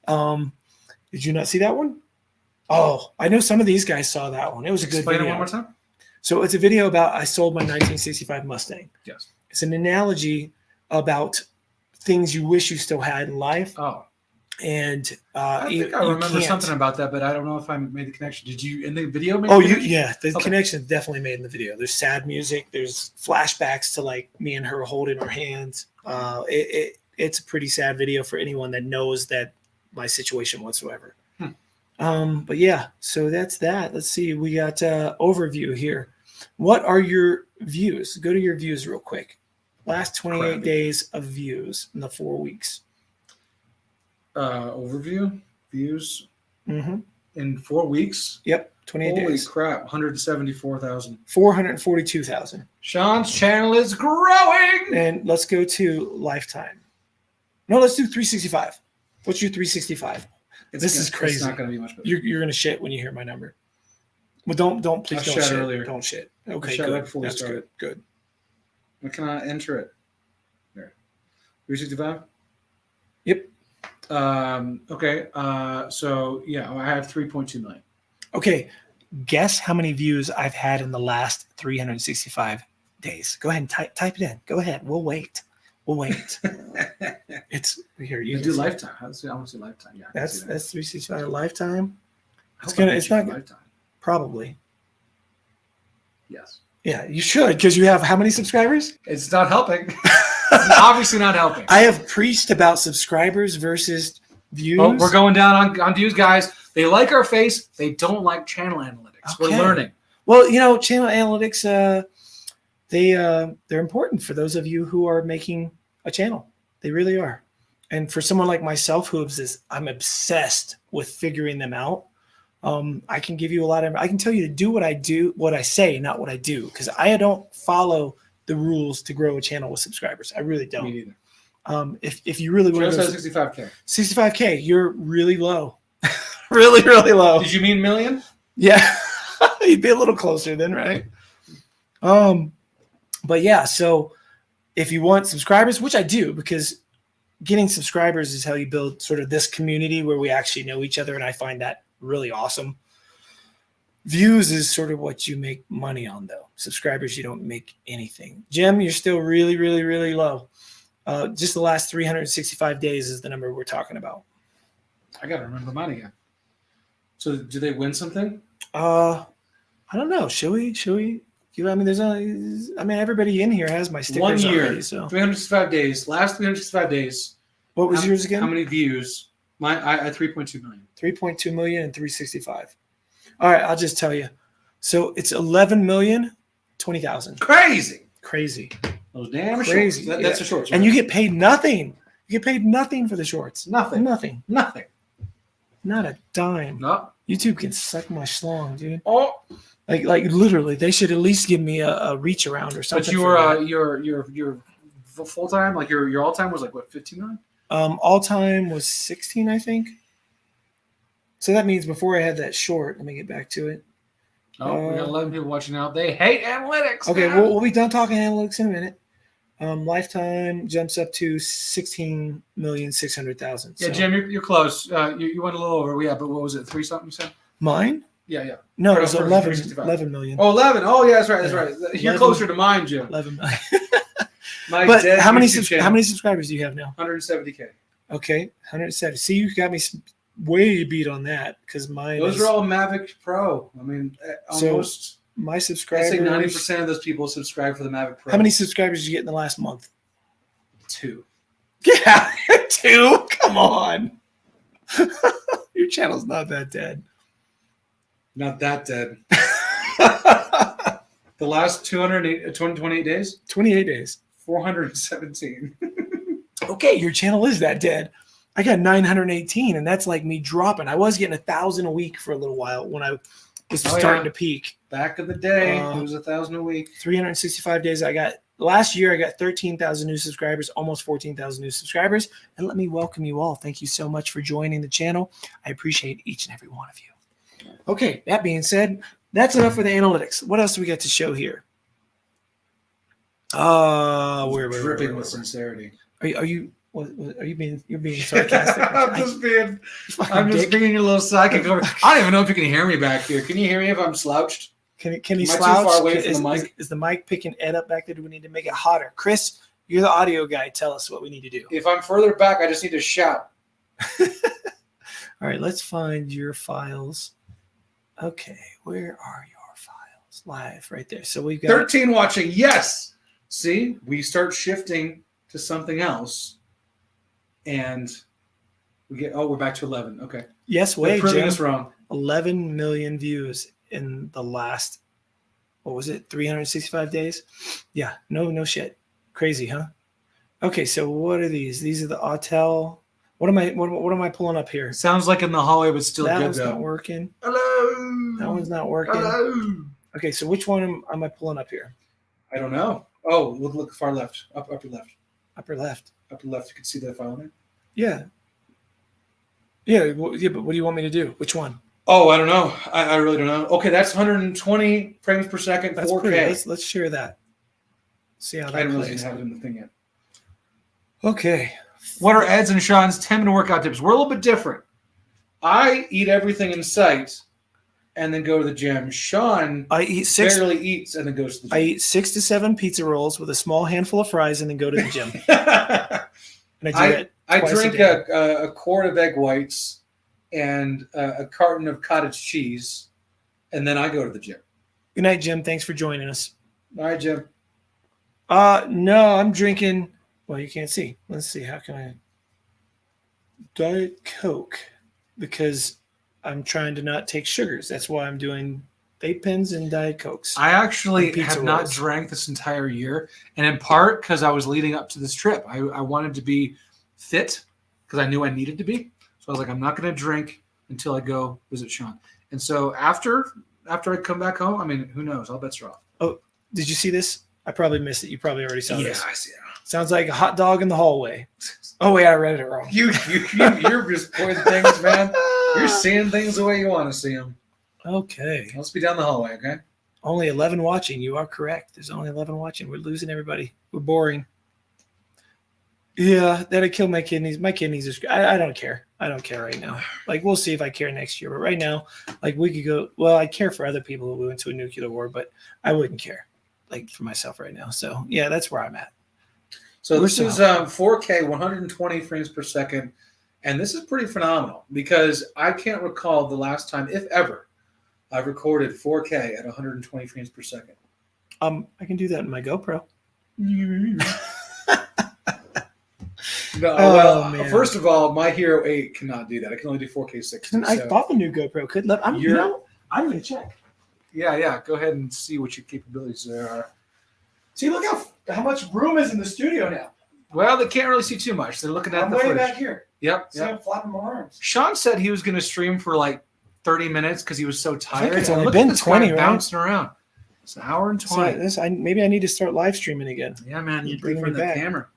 Did you not see that one? Oh, I know some of these guys saw that one. It was a good Explain video. it one more time. So it's a video about I sold my 1965 Mustang. Yes. It's an analogy about things you wish you still had in life. Oh. And I think I remember something about that, but I don't know if I made the connection. Did you in the video make the connection? Yeah, the connection is definitely made in the video. There's sad music, there's flashbacks to like me and her holding our hands. It's a pretty sad video for anyone that knows that my situation whatsoever. But yeah, so that's that. Let's see, we got overview here. What are your views? Go to your views real quick. Last 28 days of views in the 4 weeks. Overview views Mm-hmm. in 4 weeks. Yep, 28 Holy days. crap, 174,000. 442,000. Sean's channel is growing. And let's go to lifetime. No, let's do 365. What's your 365? This is crazy. It's not going to be much better. You're gonna shit when you hear my number. Well, please I don't shat shit. earlier. Don't shit. I Okay, shat good. right before we That's started. good. When can I enter it? There. 365? Yep. Okay. So yeah, I have 3.2 million. Okay. Guess how many views I've had in the last 365 days. Go ahead and type it in. Go ahead. We'll wait. It's here. You do lifetime. I want to see lifetime. Yeah. That's 365 lifetime. It's not lifetime. Probably. Yes. Yeah, you should, because you have how many subscribers? It's not helping. It's obviously not helping. I have preached about subscribers versus Views. Oh, we're going down on views, guys. They like our face. They don't like channel analytics. Okay. We're learning. Well, channel analytics, they're important for those of you who are making a channel. They really are. And for someone like myself, I'm obsessed with figuring them out. I can give you a lot of. I can tell you to do what I say, not what I do, because I don't follow the rules to grow a channel with subscribers. I really don't. Me neither. If you really want to Joe says 65K. 65K, you're really low. Really, really low. Did you mean million? Yeah. You'd be a little closer then, right? But yeah, so if you want subscribers, which I do, because getting subscribers is how you build sort of this community where we actually know each other, and I find that really awesome. Views is sort of what you make money on, though. Subscribers, you don't make anything. Jim, you're still really, really, really low. Just the last 365 days is the number we're talking about. I got to remember mine again. So do they win something? I don't know. Should we? Everybody in here has my stickers 1 year, already, so 365 days. Last 365 days. what was yours again? How many views? I 3.2 million. 3.2 million and 365. All right, I'll just tell you. So it's 11,020,000. Crazy. Those damn Crazy. shorts. That's the shorts. Right? And you get paid nothing. You get paid nothing for the shorts. Nothing. Not a dime. No. YouTube can suck my schlong, dude. Oh. Like literally, they should at least give me a reach around or something. But your full time, like your all time was like what, 15 million? All time was 16, I think. So that means before I had that short, let me get back to it. Oh, we got 11 people watching now. They hate analytics. Okay, man. we'll be done talking analytics in a minute. Lifetime jumps up to 16,600,000. Yeah, Jim, you're close. You went a little over. Yeah, but what was it? 3 something you said? Mine? Yeah. No, it was 365. 11 million. Oh, 11. Oh, yeah, that's right. That's Yeah. right. You're 11. closer to mine, Jim. 11 million. But how many subscribers do you have now? 170K. Okay, 170. See, you got me way beat on that because mine. Those are all Mavic Pro. I mean, almost. My I'd subscribers. say 90% of those people subscribe for the Mavic Pro. How many subscribers did you get in the last month? 2. Yeah, 2. Come on. Your channel's not that dead. Not that dead. The last 28 days? 28 days. 417. Okay, your channel is that dead. I got 918, and that's like me dropping. I was getting 1,000 a week for a little while when I was starting to peak. Back in the day, it was 1,000 a week. 365 days. Last year, I got 13,000 new subscribers, almost 14,000 new subscribers. And let me welcome you all. Thank you so much for joining the channel. I appreciate each and every one of you. Okay, that being said, that's enough for the analytics. What else do we got to show here? We're Dripping with sincerity. Are you being sarcastic? I'm just being a little psychic over. I don't even know if you can hear me back here. Can you hear me if I'm slouched? Can he Am I slouch? too far away from the mic? Is the mic picking Ed up back there? Do we need to make it hotter? Chris, you're the audio guy. Tell us what we need to do. If I'm further back, I just need to shout. All right, let's find your files. Okay, where are your files? Live right there. So we've got 13 watching. Yes. See, we start shifting to something else, and we get. Oh, we're back to 11. Okay. Yes, They're wait, proving Jim. us wrong. 11 million views in the last, what was it, 365 days? Yeah, no shit. Crazy, huh? Okay, so what are these? These are the Autel. What am I pulling up here? Sounds like in the hallway, but still That good one's though. not working. Hello. That one's not working. Hello. Okay, so which one am I pulling up here? I don't know. Oh, look far left. Upper left. Upper left. Upper left. You can see that file in there. Yeah. Yeah, but what do you want me to do? Which one? Oh, I don't know. I really don't know. Okay, that's 120 frames per second, That's 4K. pretty. Let's share that. See how I that don't really plays. have it in the thing yet. Okay. What are Ed's and Sean's 10-minute workout tips? We're a little bit different. I eat everything in sight and then go to the gym. Sean I eat barely eats and then goes to the I gym. eat 6 to 7 pizza rolls with a small handful of fries and then go to the gym. And I do that I twice drink a day. a quart of egg whites and a carton of cottage cheese, and then I go to the gym. Good night, Jim. Thanks for joining us. All right, Jim. No, I'm drinking. Well, you can't see. Let's see. How can I? Diet Coke because I'm trying to not take sugars. That's why I'm doing vape pens and Diet Cokes. I actually And pizza have not rolls. drank this entire year, and in part because I was leading up to this trip. I wanted to be fit because I knew I needed to be. So I was like, I'm not going to drink until I go visit Sean. And so after I come back home, I mean, who knows? All bets are off. Oh, did you see this? I probably missed it. You probably already saw this. I see it. Sounds like a hot dog in the hallway. Oh wait, I read it wrong. You're just pointing things, man. You're seeing things the way you want to see them. Okay. Let's be down the hallway, okay? Only 11 watching. You are correct. There's only 11 watching. We're losing everybody. We're boring. Yeah, that'd kill my kidneys. My kidneys are. I don't care. I don't care right now. Like, we'll see if I care next year. But right now, like, we could go. Well, I care for other people who went to a nuclear war, but I wouldn't care, like, for myself right now. So, yeah, that's where I'm at. So this is 4K, 120 frames per second. And this is pretty phenomenal because I can't recall the last time, if ever, I've recorded 4K at 120 frames per second. I can do that in my GoPro. Man. First of all, my Hero 8 cannot do that. I can only do 4K 60. I bought the new GoPro. Couldn't let. I'm going to check. Yeah. Go ahead and see what your capabilities there are. See, look how much room is in the studio now. Well, they can't really see too much. They're looking at the footage. I'm way back here. Yep. See, I'm flapping my arms. Sean said he was going to stream for like 30 minutes because he was so tired. I think it's only been 20, right? Bouncing around. It's an hour and 20. So maybe I need to start live streaming again. Yeah, man. You bring the camera.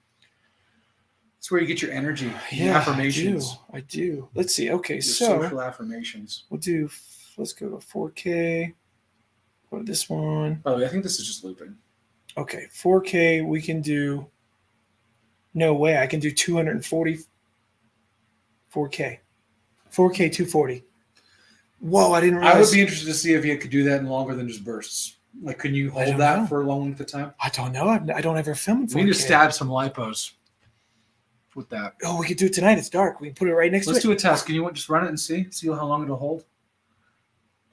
That's where you get your energy. Yeah, affirmations. I do. Let's see. Okay, your so social affirmations. Let's go to 4K. Go to this one. Oh, I think this is just looping. Okay, 4K. We can do. No way. I can do 240. 4K. 4K 240. Whoa, I didn't realize. I would be interested to see if you could do that in longer than just bursts. Like, can you hold that for a long length of time? I don't know. I don't ever film in 4K. We need to stab some lipos with that. Oh, we could do it tonight. It's dark. We can put it right next to it. Let's do a test. Can you just run it and see how long it'll hold?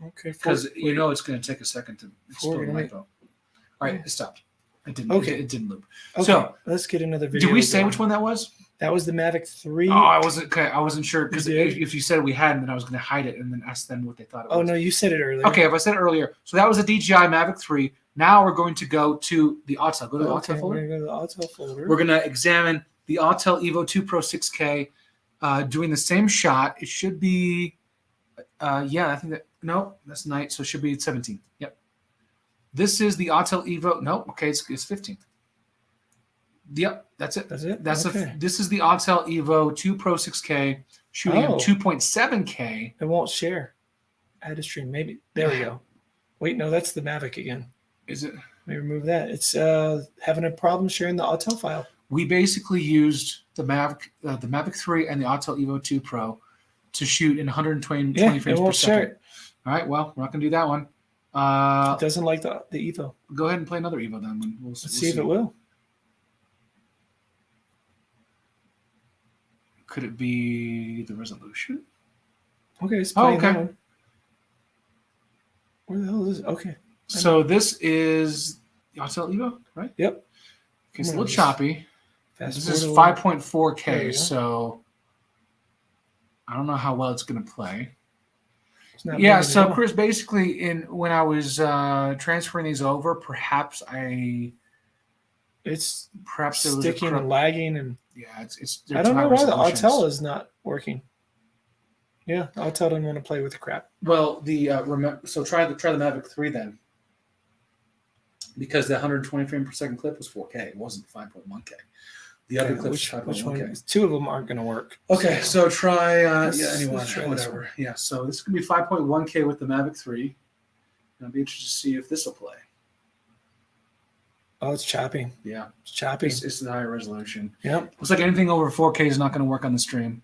Okay. Because you know it's going to take a second to explode lipo. All right, it stopped. It didn't. Okay. It didn't loop. Okay, so let's get another video. Did we say which one that was? That was the Mavic 3. Oh, I wasn't sure because if you said we hadn't, then I was going to hide it and then ask them what they thought it was. Oh no, you said it earlier. Okay, if I said it earlier, so that was a DJI Mavic 3. Now we're going to go to the Autel. Go to the Autel folder. We're going to go to the Autel folder. We're going to examine the Autel Evo 2 Pro 6K, doing the same shot. It should be, I think that that's night, so it should be 17. Yep. This is the Autel Evo. No, okay, it's 15. Yep, that's it. This is the Autel Evo 2 Pro 6K shooting at 2.7K. It won't share. Add a stream. Maybe. There we go. Wait, no, that's the Mavic again. Is it? Let me remove that. It's having a problem sharing the Autel file. We basically used the Mavic 3 and the Autel Evo 2 Pro to shoot in 120 frames per second. All right, well, we're not going to do that one. It doesn't like the Evo. Go ahead and play another Evo then. We'll see if it will. Could it be the resolution? Okay, it's playing that one. Where the hell is it? Okay. So this is the Autel Evo, right? Yep. Okay, it's a little choppy. This is 5.4K, so I don't know how well it's going to play. Yeah, so Chris, basically, when I was transferring these over, perhaps it's sticking and lagging, and it's. I don't know why the Autel is not working. Yeah, Autel didn't want to play with the crap. Well, try the Mavic 3 then, because the 120 frame per second clip was 4K. It wasn't 5.1K. The other clip was 5.1K. Two of them aren't going to work. Okay, so try whatever. Yeah, so this is going to be 5.1K with the Mavic 3. I'll be interested to see if this will play. Oh, it's choppy. Yeah, it's choppy. It's the higher resolution. Yep. Looks like anything over 4K is not going to work on the stream.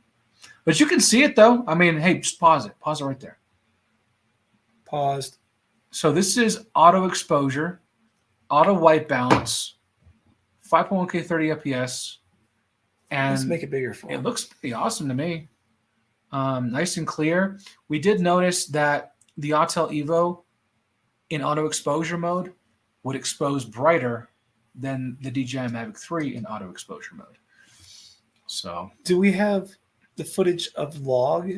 But you can see it, though. I mean, hey, just pause it. Pause it right there. Paused. So this is auto exposure, auto white balance, 5.1K 30 FPS. And let's make it bigger for it. Looks pretty awesome to me. Nice and clear. We did notice that the Autel Evo in auto exposure mode would expose brighter than the DJI Mavic 3 in auto exposure mode. So do we have the footage of log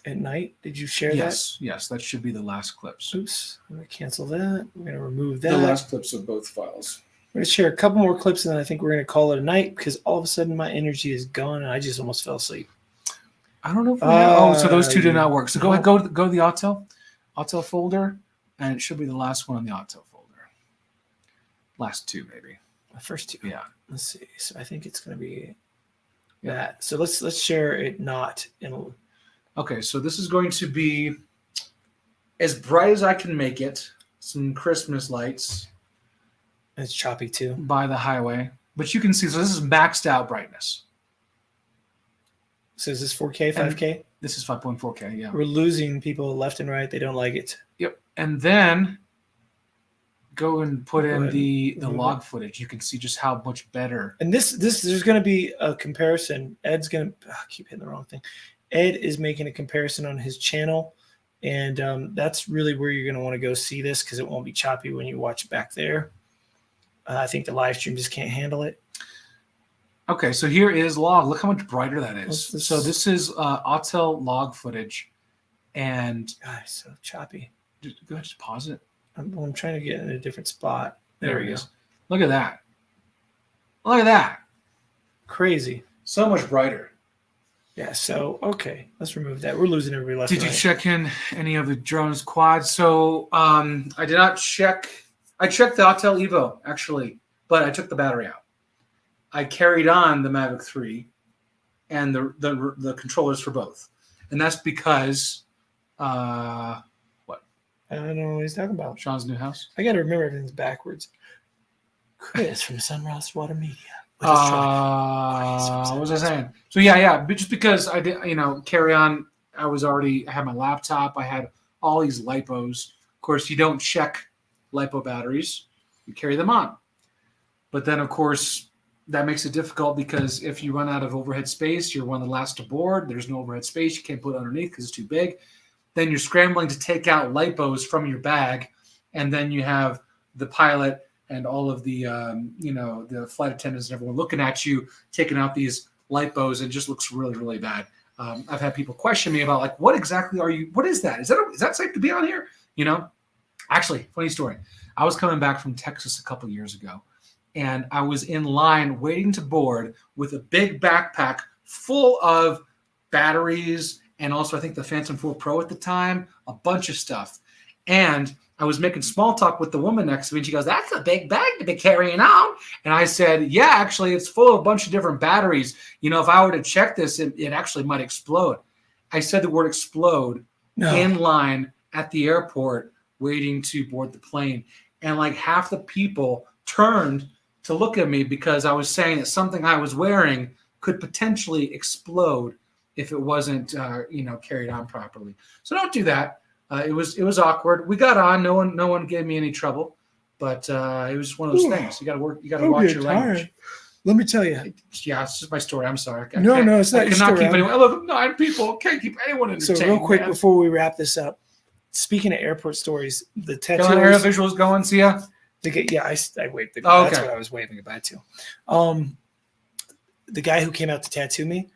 at night? Did you share Yes, that should be the last clips. that? Oops, I'm going to cancel that. We're going to remove that. The last clips of both files. We're going to share a couple more clips, and then I think we're going to call it a night because all of a sudden my energy is gone, and I just almost fell asleep. I don't know if we have, so those two did not work. So go ahead, go to the Autel folder, and it should be the last one on the Autel folder. Last two, maybe. The first two. Yeah. Let's see. So I think it's going to be that. So let's share it not in. Okay, so this is going to be as bright as I can make it. Some Christmas lights. It's choppy too. By the highway. But you can see, so this is maxed out brightness. So is this 4K, 5K? And this is 5.4K, yeah. We're losing people left and right. They don't like it. Yep. And then go and put in the log footage. You can see just how much better. And this there's going to be a comparison. Ed's going to keep hitting the wrong thing. Ed is making a comparison on his channel, and that's really where you're going to want to go see this because it won't be choppy when you watch it back there. I think the live stream just can't handle it. Okay, so here is log. Look how much brighter that is. So this is Autel log footage, and God, it's so choppy. Go ahead, just pause it. I'm trying to get in a different spot. There it is. Look at that. Look at that. Crazy. So much brighter. Yeah. So okay, let's remove that. We're losing everybody left. Did you check in any of the drones quads? So I did not check. I checked the Autel Evo actually, but I took the battery out. I carried on the Mavic 3 and the controllers for both. And that's because, what? I don't know what he's talking about. Sean's new house? I got to remember everything's backwards. Chris from Sunrise Water Media. What was I saying? So yeah. But just because I did, carry on, I had my laptop. I had all these LiPos. Of course, you don't check LiPo batteries. You carry them on. But then, of course, that makes it difficult because if you run out of overhead space, you're one of the last to board. There's no overhead space. You can't put it underneath because it's too big. Then you're scrambling to take out LiPos from your bag. And then you have the pilot and all of the, the flight attendants and everyone looking at you, taking out these LiPos, and it just looks really, really bad. I've had people question me about, like, what exactly what is that? Is that safe to be on here? Actually, funny story. I was coming back from Texas a couple years ago. And I was in line waiting to board with a big backpack full of batteries and also I think the Phantom 4 Pro at the time, a bunch of stuff. And I was making small talk with the woman next to me, and she goes, "That's a big bag to be carrying on." And I said, "Yeah, actually, it's full of a bunch of different batteries. If I were to check this, it actually might explode." I said the word explode in line at the airport waiting to board the plane. And like half the people turned to look at me because I was saying that something I was wearing could potentially explode if it wasn't, carried on properly. So don't do that. It was awkward. We got on. No one gave me any trouble, but it was just one of those things. You got to work. You got to watch your language. Let me tell you. Yeah, it's just my story. I'm sorry. No, it's not. I cannot keep anyone. Look, 9 people. Can't keep anyone entertained. So real quick before we wrap this up, speaking of airport stories, the tattoo. Aerial visuals going. See ya. I waved the guy. Oh, okay. That's what I was waving goodbye to. The guy who came out to tattoo me,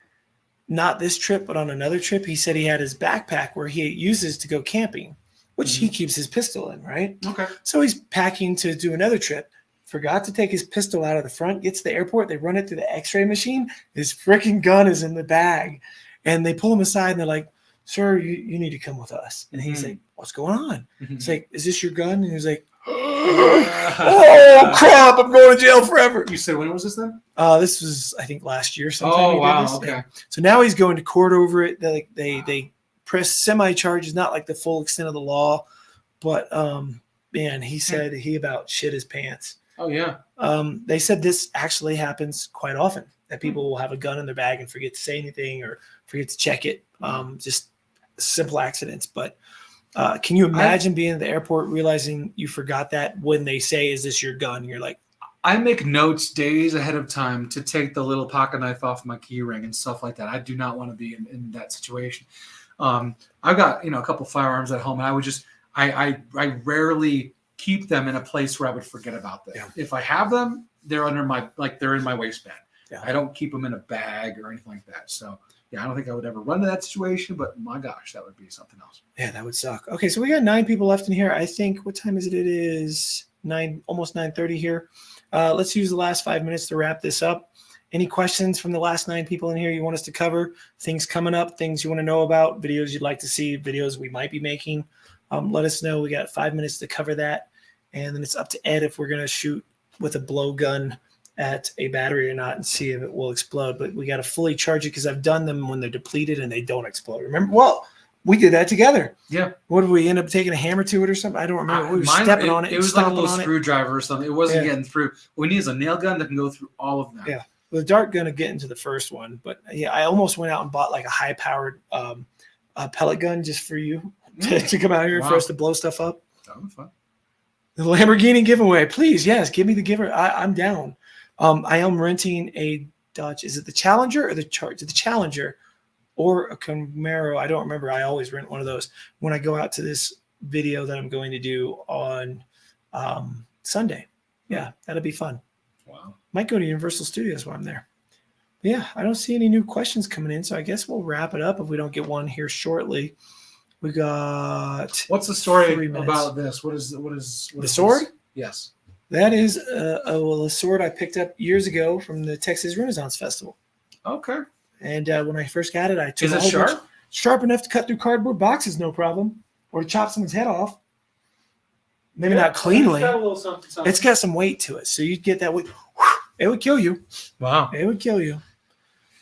not this trip, but on another trip, he said he had his backpack where he uses to go camping, which he keeps his pistol in, right? Okay. So he's packing to do another trip, forgot to take his pistol out of the front, gets to the airport, they run it through the x-ray machine, his freaking gun is in the bag. And they pull him aside and they're like, "Sir, you need to come with us." And he's like, "What's going on?" It's like, "Is this your gun?" And he's like, "Oh crap, I'm going to jail forever." You said, when was this then? This was, I think, last year sometime. Oh, wow. Okay. Yeah. So now he's going to court over it. They press semi-charges, not like the full extent of the law, but man, he said he about shit his pants. Oh yeah. They said this actually happens quite often, that people will have a gun in their bag and forget to say anything or forget to check it. Just simple accidents. But can you imagine being at the airport realizing you forgot that when they say, "Is this your gun?" You're like, I make notes days ahead of time to take the little pocket knife off my key ring and stuff like that. I do not want to be in that situation. I've got, a couple firearms at home, and I would just, I rarely keep them in a place where I would forget about them. Yeah. If I have them, they're they're in my waistband. Yeah. I don't keep them in a bag or anything like that. So Yeah, I don't think I would ever run into that situation, but my gosh, that would be something else. Yeah, that would suck. Okay, so we got 9 people left in here. I think, what time is it? It is almost 9:30 here. Let's use the last 5 minutes to wrap this up. Any questions from the last 9 people in here you want us to cover? Things coming up, things you want to know about, videos you'd like to see, videos we might be making. Let us know. We got 5 minutes to cover that. And then it's up to Ed if we're going to shoot with a blowgun at a battery or not and see if it will explode. But we got to fully charge it because I've done them when they're depleted and they don't explode. Remember? Well, we did that together. Yeah. What did we end up taking a hammer to it or something? I don't remember. We were stepping on it. It was like a little screwdriver or something. It wasn't getting through. What we need is a nail gun that can go through all of them. Yeah. The dart gun to get into the first one, but yeah, I almost went out and bought like a high-powered pellet gun just for you to come out here for us to blow stuff up. That would be fun. The Lamborghini giveaway, please, yes, give me the giver. I'm down. I am renting a Dodge. Is it the Challenger or the Charger? The Challenger or a Camaro? I don't remember. I always rent one of those when I go out to this video that I'm going to do on Sunday. Yeah, that'll be fun. Wow. Might go to Universal Studios while I'm there. Yeah, I don't see any new questions coming in, so I guess we'll wrap it up if we don't get one here shortly. We got. What's the story about this? What is the sword? Yes, that is a sword I picked up years ago from the Texas Renaissance Festival. Okay. And when I first got it, I took. Is it sharp? Sharp enough to cut through cardboard boxes, no problem, or to chop someone's head off. Maybe not cleanly. It's got some weight to it, so you'd get that weight. It would kill you. Wow. It would kill you.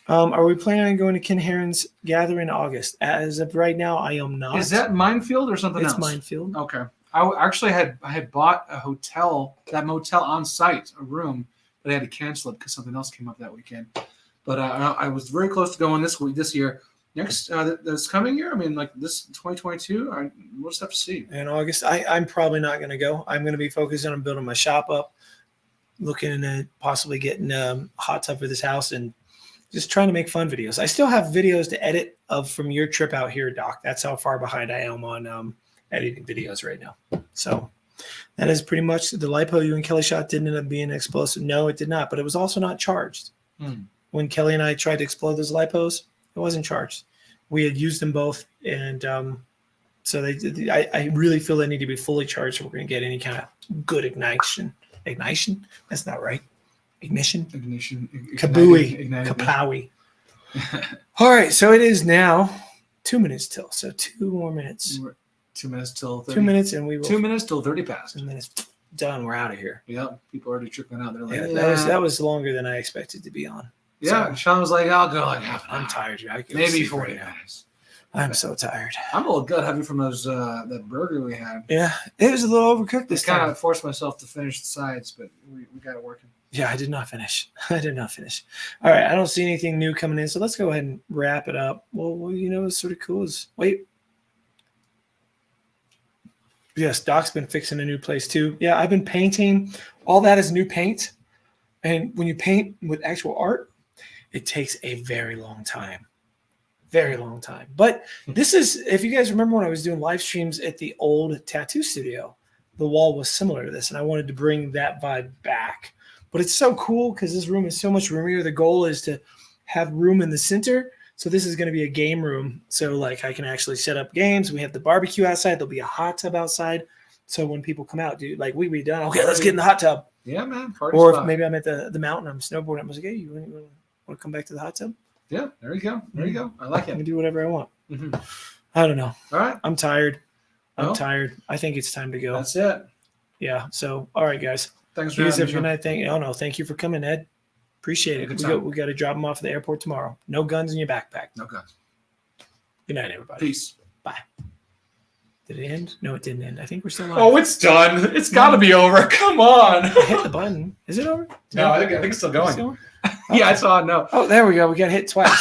Are we planning on going to Ken Heron's gathering in August? As of right now, I am not. Is that Minefield or something else? It's Minefield. Okay. I had bought a hotel, that motel on site, a room, but I had to cancel it because something else came up that weekend. But I was very close to going this year. This coming year, I mean, like this 2022, we'll just have to see. In August, I'm probably not going to go. I'm going to be focusing on building my shop up, looking at possibly getting a hot tub for this house and just trying to make fun videos. I still have videos to edit from your trip out here, Doc. That's how far behind I am on editing videos right now. So that is pretty much the LiPo you and Kelly shot didn't end up being explosive. No, it did not, but it was also not charged. When Kelly and I tried to explode those LiPos, it wasn't charged. We had used them both, and so I really feel they need to be fully charged if we're going to get any kind of good ignition. Ignition? That's not right. Ignition. Kabooey. Kapowie. All right, so it is now 2 minutes till. So 2 more minutes. 2 minutes till 30. 2 minutes, and we will. 2 minutes till 30 past. And then it's done. We're out of here. Yep. People are already trickling out. They're like, that was longer than I expected to be on. Yeah, so, Sean was like, I'll go like half an hour. I'm tired. Maybe 40 minutes. I'm so tired. I'm a little gut heavy from those that burger we had. Yeah, it was a little overcooked this time. I kind of forced myself to finish the sides, but we got it working. Yeah, I did not finish. All right, I don't see anything new coming in, so let's go ahead and wrap it up. Well, you know, it's sort of cool. Wait. Yes, Doc's been fixing a new place too. Yeah, I've been painting. All that is new paint. And when you paint with actual art, it takes a very long time. Very long time. But this is, if you guys remember when I was doing live streams at the old tattoo studio, the wall was similar to this, and I wanted to bring that vibe back. But it's so cool because this room is so much roomier. The goal is to have room in the center. So this is going to be a game room. So like I can actually set up games. We have the barbecue outside. There'll be a hot tub outside. So when people come out, dude, like we done. Okay, let's get in the hot tub. Yeah, man. Or if maybe I'm at the mountain, I'm snowboarding. I was like, hey, you want to come back to the hot tub? Yeah, there you go. There you go. I like it. I can do whatever I want. Mm-hmm. I don't know. All right. I'm tired. I'm tired. I think it's time to go. That's it. Yeah. So, all right, guys. Thanks for having me. Good night. Thank you for coming, Ed. Appreciate it. We got to drop them off at the airport tomorrow. No guns in your backpack. No guns. Good night, everybody. Peace. Bye. Did it end? No, it didn't end. I think we're still live. Oh, it's done. It's got to be over. Come on. I hit the button. Is it over? No, I think it's still going. Yeah, I saw it. No. Oh, there we go. We got hit twice.